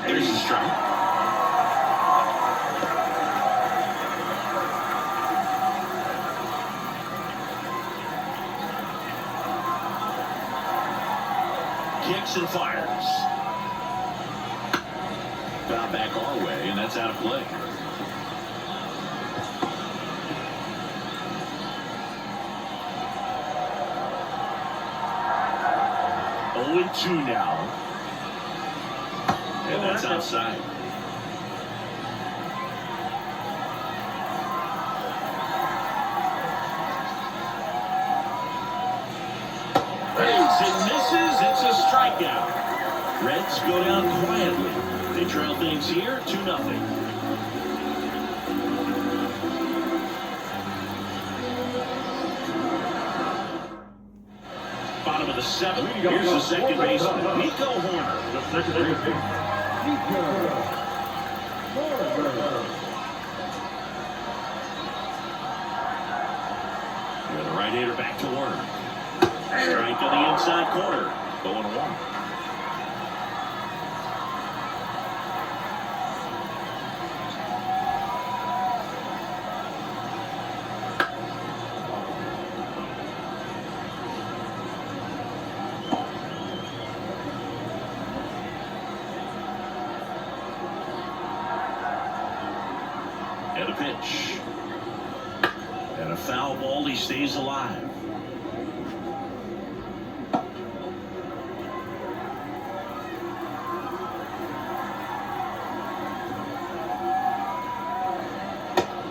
There's a strike. Kicks and fires. Foul back our way, and that's out of play. Oh, 2 now. And that's outside. It misses. It's a strikeout. Reds go down quietly. They trail things here 2-0. Bottom of the 7th. Here's the second baseman, Nico Horner. The second baseman, Nico Horner. And the right-hander back to Warner. Strike on the inside corner. 0-1. And a pitch. And a foul ball. He stays alive.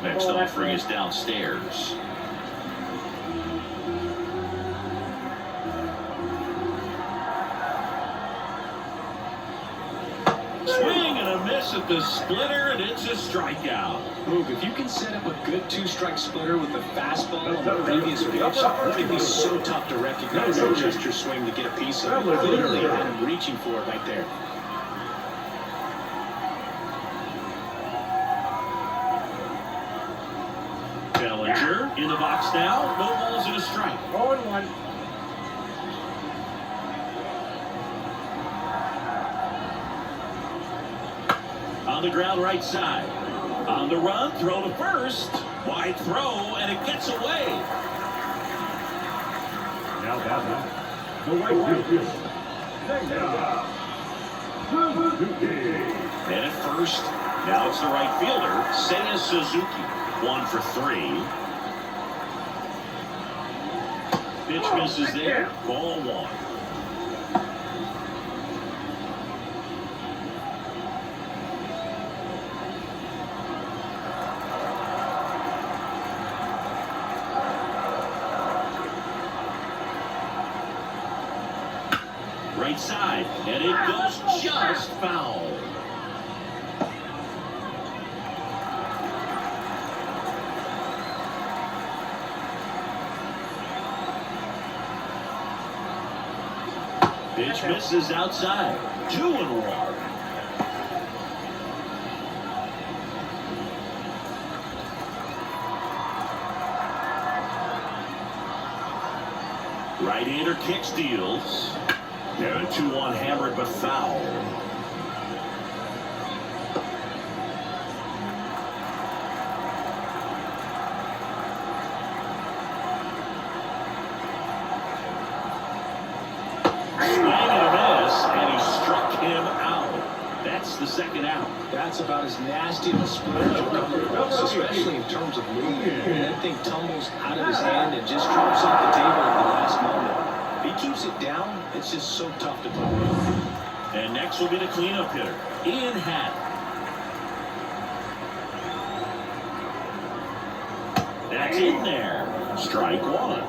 Next offering is downstairs. Swing and a miss at the splitter, and it's a strikeout. Look, if you can set up a good 2-strike splitter with the fastball on the previous pitch, it can be so tough to recognize that just your swing to get a piece of it. Clearly had him reaching for it right there. Bellinger in the box now. No balls and a strike. 0-1. On the ground right side. On the run, throw to first. Wide throw, and it gets away. Now batting the right field. And at first, now it's the right fielder, Seiya Suzuki. 1 for 3. Pitch misses there. Ball 1. right side, and it goes just foul. Pitch misses outside. 2-1. Right-hander kick steals. And a 2-1 hammered but foul. Swing and a miss, and he struck him out. That's the second out. That's about as nasty of a split as you'll come across, especially in terms of movement. When that thing tumbles out of his hand and just drops off the table at the last moment. If he keeps it down, it's just so tough to play. And next will be the cleanup hitter, Ian Happ. That's in there. Strike one.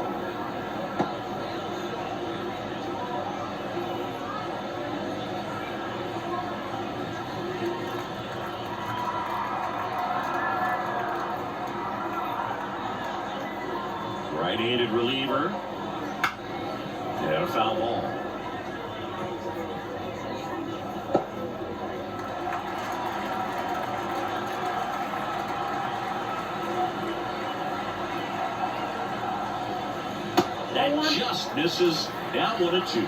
Right-handed reliever. And a foul ball. That just misses. Down 1-2.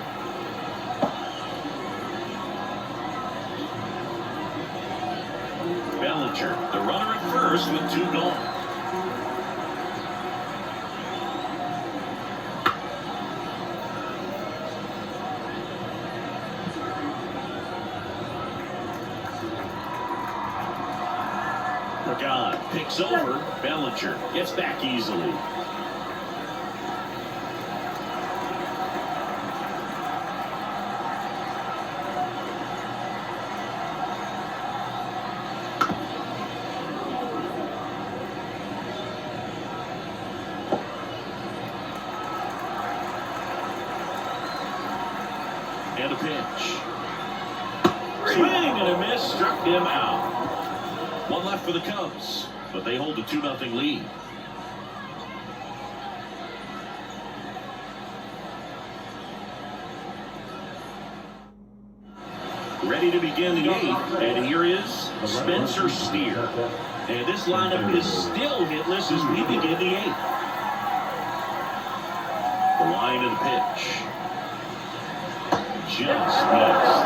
Bellinger, the runner at first with 2 gone. God picks over. Bellinger gets back easily. And a pitch. Swing and a miss, struck him out. One left for the Cubs, but they hold a 2-0 lead. Ready to begin the 8th, and here is Spencer Steer. And this lineup is still hitless as we begin the 8th. The line of the pitch. Just missed.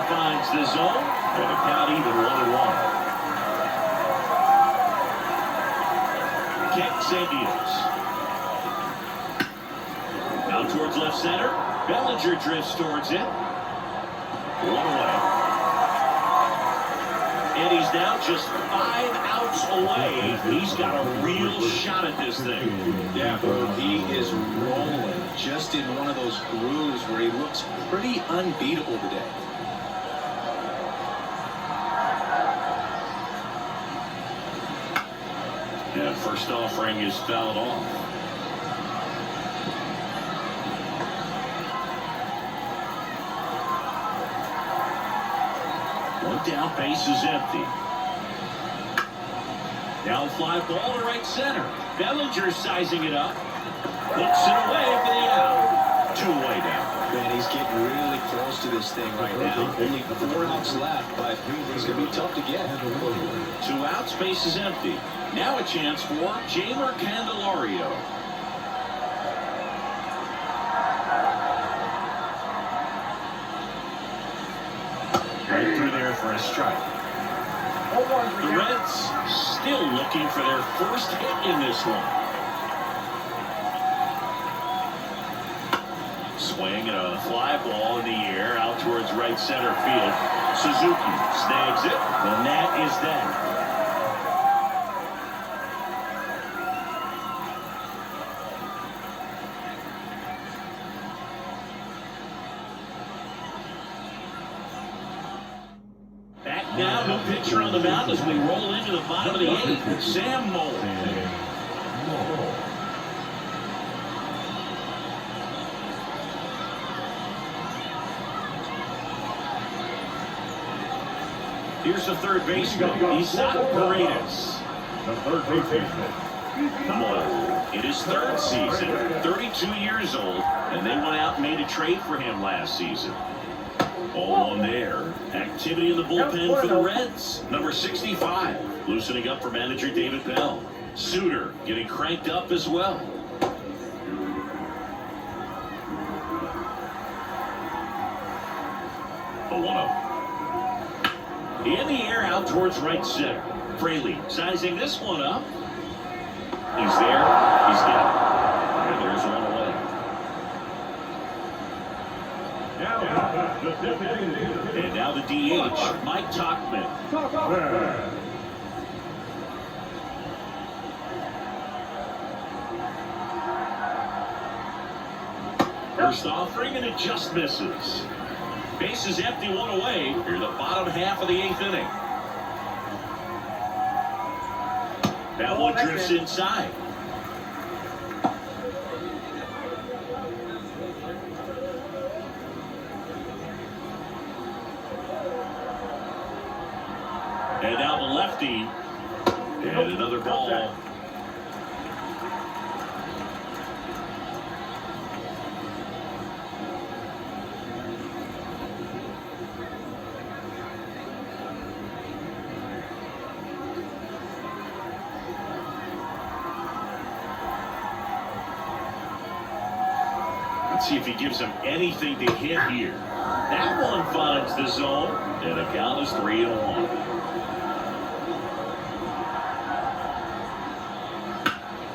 Finds the zone, and a count even 1-1. Kicks and deals. Now towards left center. Bellinger drifts towards it. 1 away. And he's now just 5 outs away. He's got a real shot at this thing. Yeah, bro, he is rolling just in one of those grooves where he looks pretty unbeatable today. And first offering is fouled off. One down, base is empty. Down fly ball to right center. Bellinger sizing it up. Hooks it away for the out. 2 away down. Man, he's getting really close to this thing right now. Only 4 outs left, but it's going to be tough to get. 2 outs, base is empty. Now a chance for Jamer Candelario. Right through there for a strike. The Reds still looking for their first hit in this one. Swing and a fly ball in the air out towards right center field. Suzuki snags it, and that is that. now. New pitcher on the mound as we roll into the bottom of the eighth. Sam Moll. Here's the third baseman, Isaac Paredes. The third baseman. Moll in his third season, 32 years old, and they went out and made a trade for him last season. All on there. Activity in the bullpen for the Reds. Number 65, loosening up for manager David Bell. Suter getting cranked up as well. The 1-0. In the air out towards right center. Fraley sizing this one up. He's there. He's got it. And there's one away. And now the DH, Mike Tauchman. First offering, and it just misses. Base is empty, one away. Here the bottom half of the eighth inning. That one drifts inside. And now the lefty. And another ball. Let's see if he gives him anything to hit here. That one finds the zone. And the count is 3-1.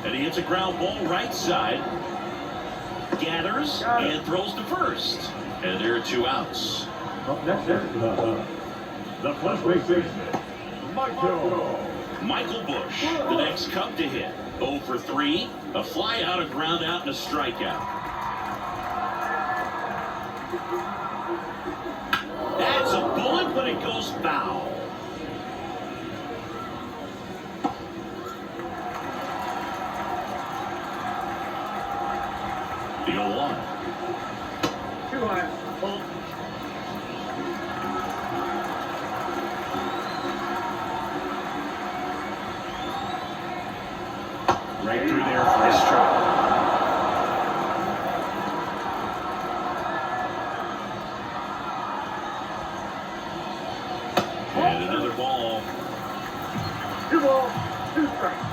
And he hits a ground ball right side. Gathers and throws to first. And there are 2 outs. Up next, the first baseman, Michael Bush, the next Cub to hit. 0 for 3. A fly out, a ground out, and a strikeout. That's a bullet, but it goes foul. The 0-1. 2-1. Right through there for a strike. And another ball. 2 balls, 2 strikes.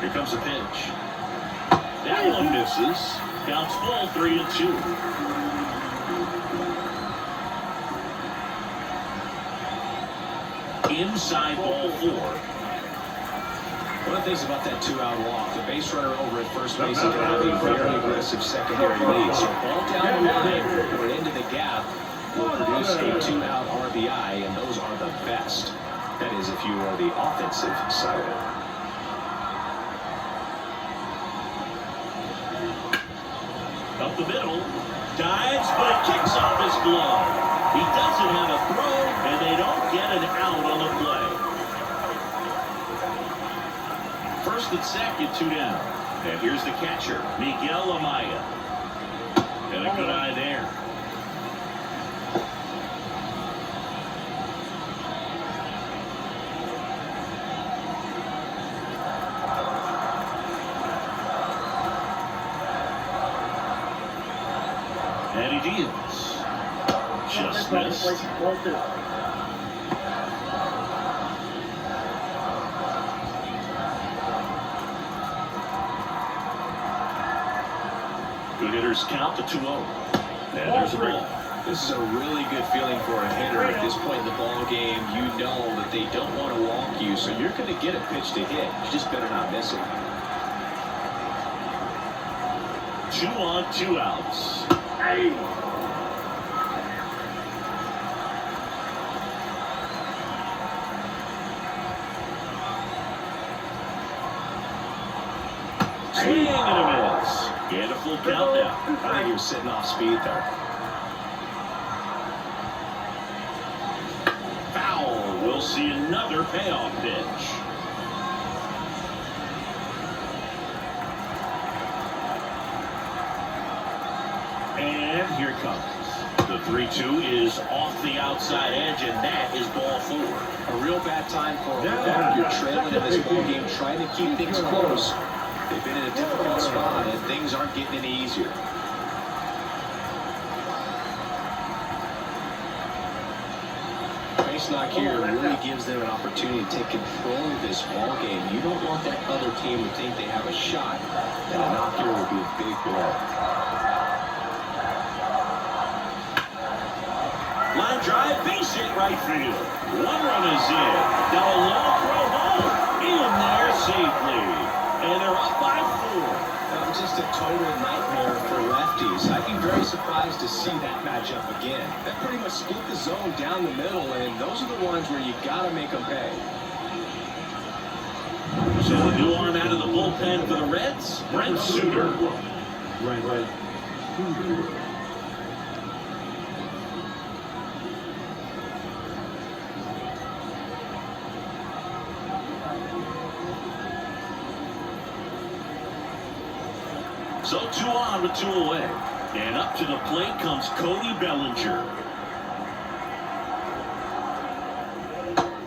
Here comes a pitch. That one misses. Counts full, 3-2. Inside ball 4. One of the things about that 2-out walk, the base runner over at first base can have a very aggressive secondary lead. So ball down the line or into the gap will produce a 2-out RBI, and those are the best. That is, if you are the offensive side of it. Up the middle, dives, but it kicks off his glove. He doesn't have a throw, and they don't get an out on the play. First and second, 2 down. And here's the catcher, Miguel Amaya. And a good eye there. And he deals. Just missed. Good hitters count to 2-0. And there's a ball. This is a really good feeling for a hitter at this point in the ball game. You know that they don't want to walk you, so you're going to get a pitch to hit. You just better not miss it. 2 on, 2 outs. Swing and a miss. And a full count now. I think he was sitting off speed there. see another payoff pitch. And here it comes. The 3-2 is off the outside edge, and that is ball 4. A real bad time for them. You're trailing in this ball game, trying to keep things close. They've been in a difficult spot, and things aren't getting any easier. Base knock here really gives them an opportunity to take control of this ball game. You don't want that other team to think they have a shot, and a knock here would be a big blow. Line drive, base hit right field. 1 run is in. Now a long throw home. In there safely. And they're up by 4. That was just a total nightmare for lefties. I'd be very surprised to see that matchup again. That pretty much split the zone down the middle, and those are the ones where you got to make them pay. So a new arm out of the bullpen for the Reds, Brent Suter. Right. So 2 on with 2 away. And up to the plate comes Cody Bellinger.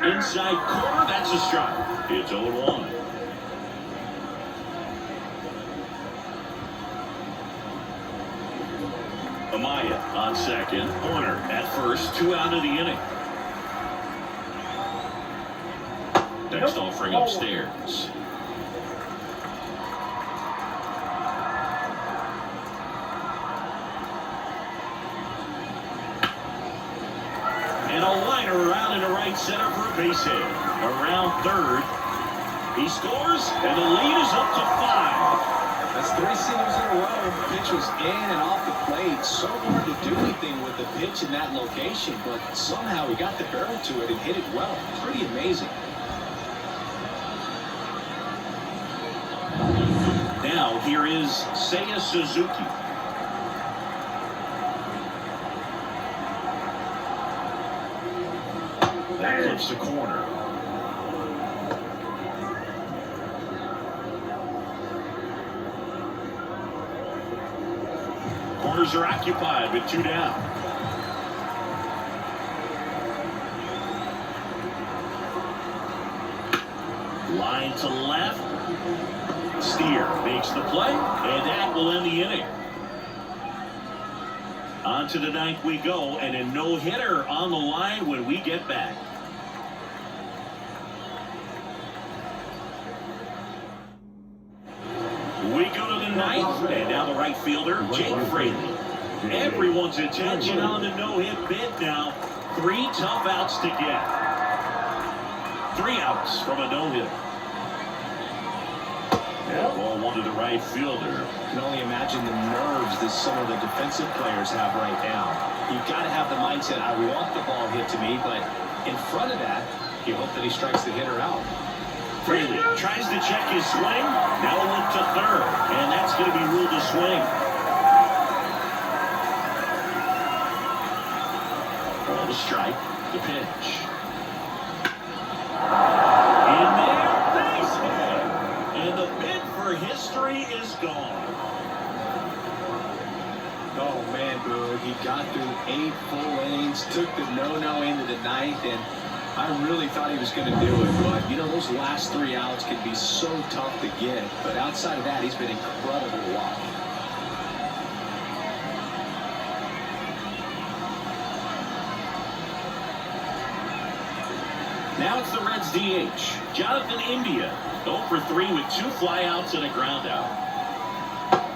Inside corner, that's a strike. It's 0-1. Amaya on second. Horner at first. 2 out of the inning. Next offering upstairs. And a liner around into right center for a base hit. Around third. He scores, and the lead is up to 5. That's 3 singles in a row. The pitch was in and off the plate. So hard to do anything with the pitch in that location, but somehow he got the barrel to it and hit it well. Pretty amazing. Now here is Seiya Suzuki. That clips the corner. Corners are occupied with 2 down. Line to left. Steer makes the play, and that will end the inning. On to the 9th we go, and a no-hitter on the line when we get back. We go to the 9th, and now the right fielder, Jake Fraley. Everyone's attention on the no-hit bid now. 3 tough outs to get. 3 outs from a no-hitter. Ball 1 to the right fielder. You can only imagine the nerves that some of the defensive players have right now. You've got to have the mindset, I want the ball hit to me, but in front of that, you hope that he strikes the hitter out. Fraley tries to check his swing. Now a look to third, and that's going to be ruled a swing. Ball to strike, the pitch. In there, base hit. And the bid for history is gone. Oh man, Boog, he got through 8 full innings, took the no-no into the 9th, and I really thought he was going to do it. But, you know, those last 3 outs can be so tough to get. But outside of that, he's been incredible to watch. Now it's the Reds DH, Jonathan India. 0 for 3 with 2 flyouts and a groundout.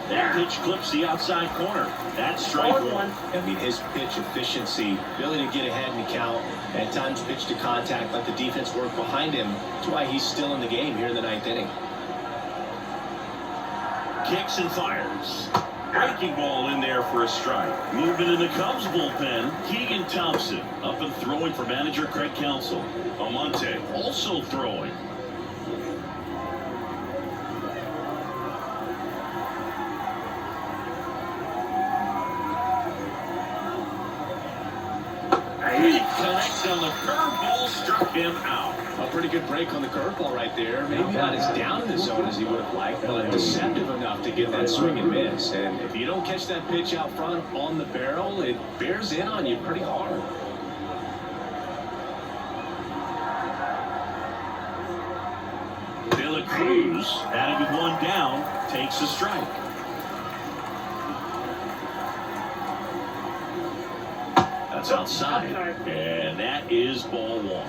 That pitch clips the outside corner. That's strike 1. I mean, his pitch efficiency, ability to get ahead in the count, at times pitch to contact, let the defense work behind him. That's why he's still in the game here in the 9th inning. Kicks and fires. Breaking ball in there for a strike. Movement in the Cubs bullpen. Keegan Thompson up and throwing for manager Craig Counsell. Almonte also throwing. Big connect on the curveball, struck him out. A pretty good break on the curveball right there. Maybe not as down in the zone as he would have liked, but deceptive enough to get that swing and miss. And if you don't catch that pitch out front on the barrel, it bears in on you pretty hard. Cruz, batting with one down, takes a strike. That's outside, and that is ball one.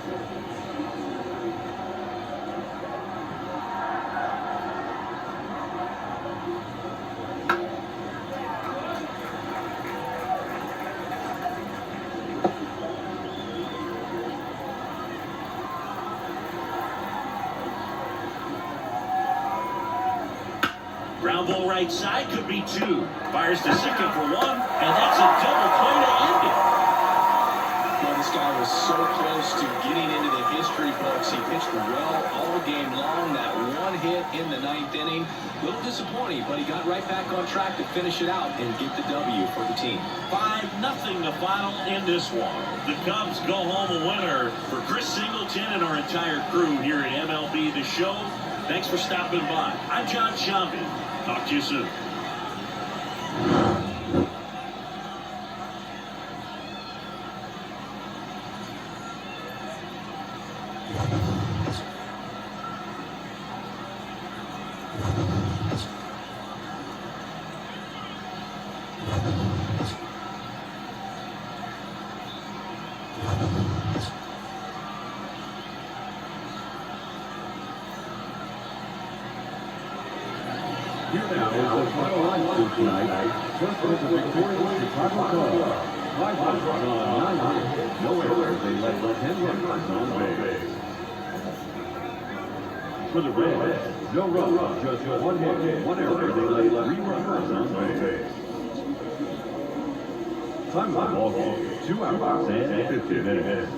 Ground ball right side, could be two. Fires to second for one, and that's a double play to end it. Well, this guy was so close to getting into the history books. He pitched well all game long. That one hit in the ninth inning, a little disappointing, but he got right back on track to finish it out and get the W for the team. 5-0 the final in this one. The Cubs go home a winner. For Chris Singleton and our entire crew here at MLB The Show, thanks for stopping by. I'm John Shambi. Talk to you soon. Here now is the final line tonight. First with the victorious Chicago Cubs. Five runs on 9 hits, no errors. They led 10 runners on base. For the Reds, no runs, just one hit, one error. They led 3 runners on base. Time of ball game, 2 hours and 50 minutes.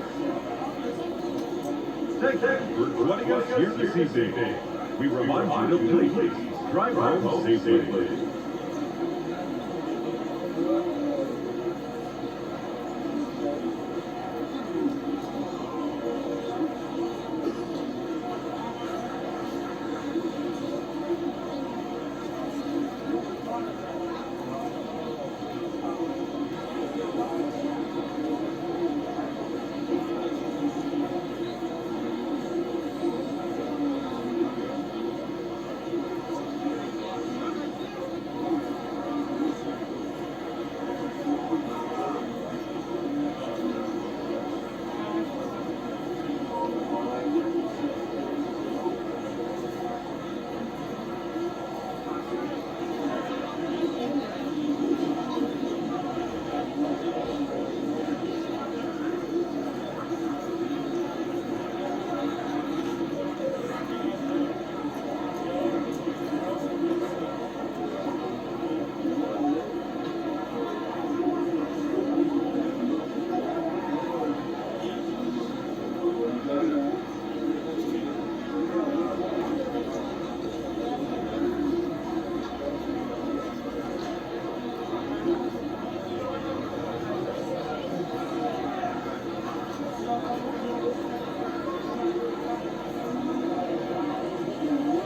Thank you for joining us here this evening. We remind you to please drive home safely.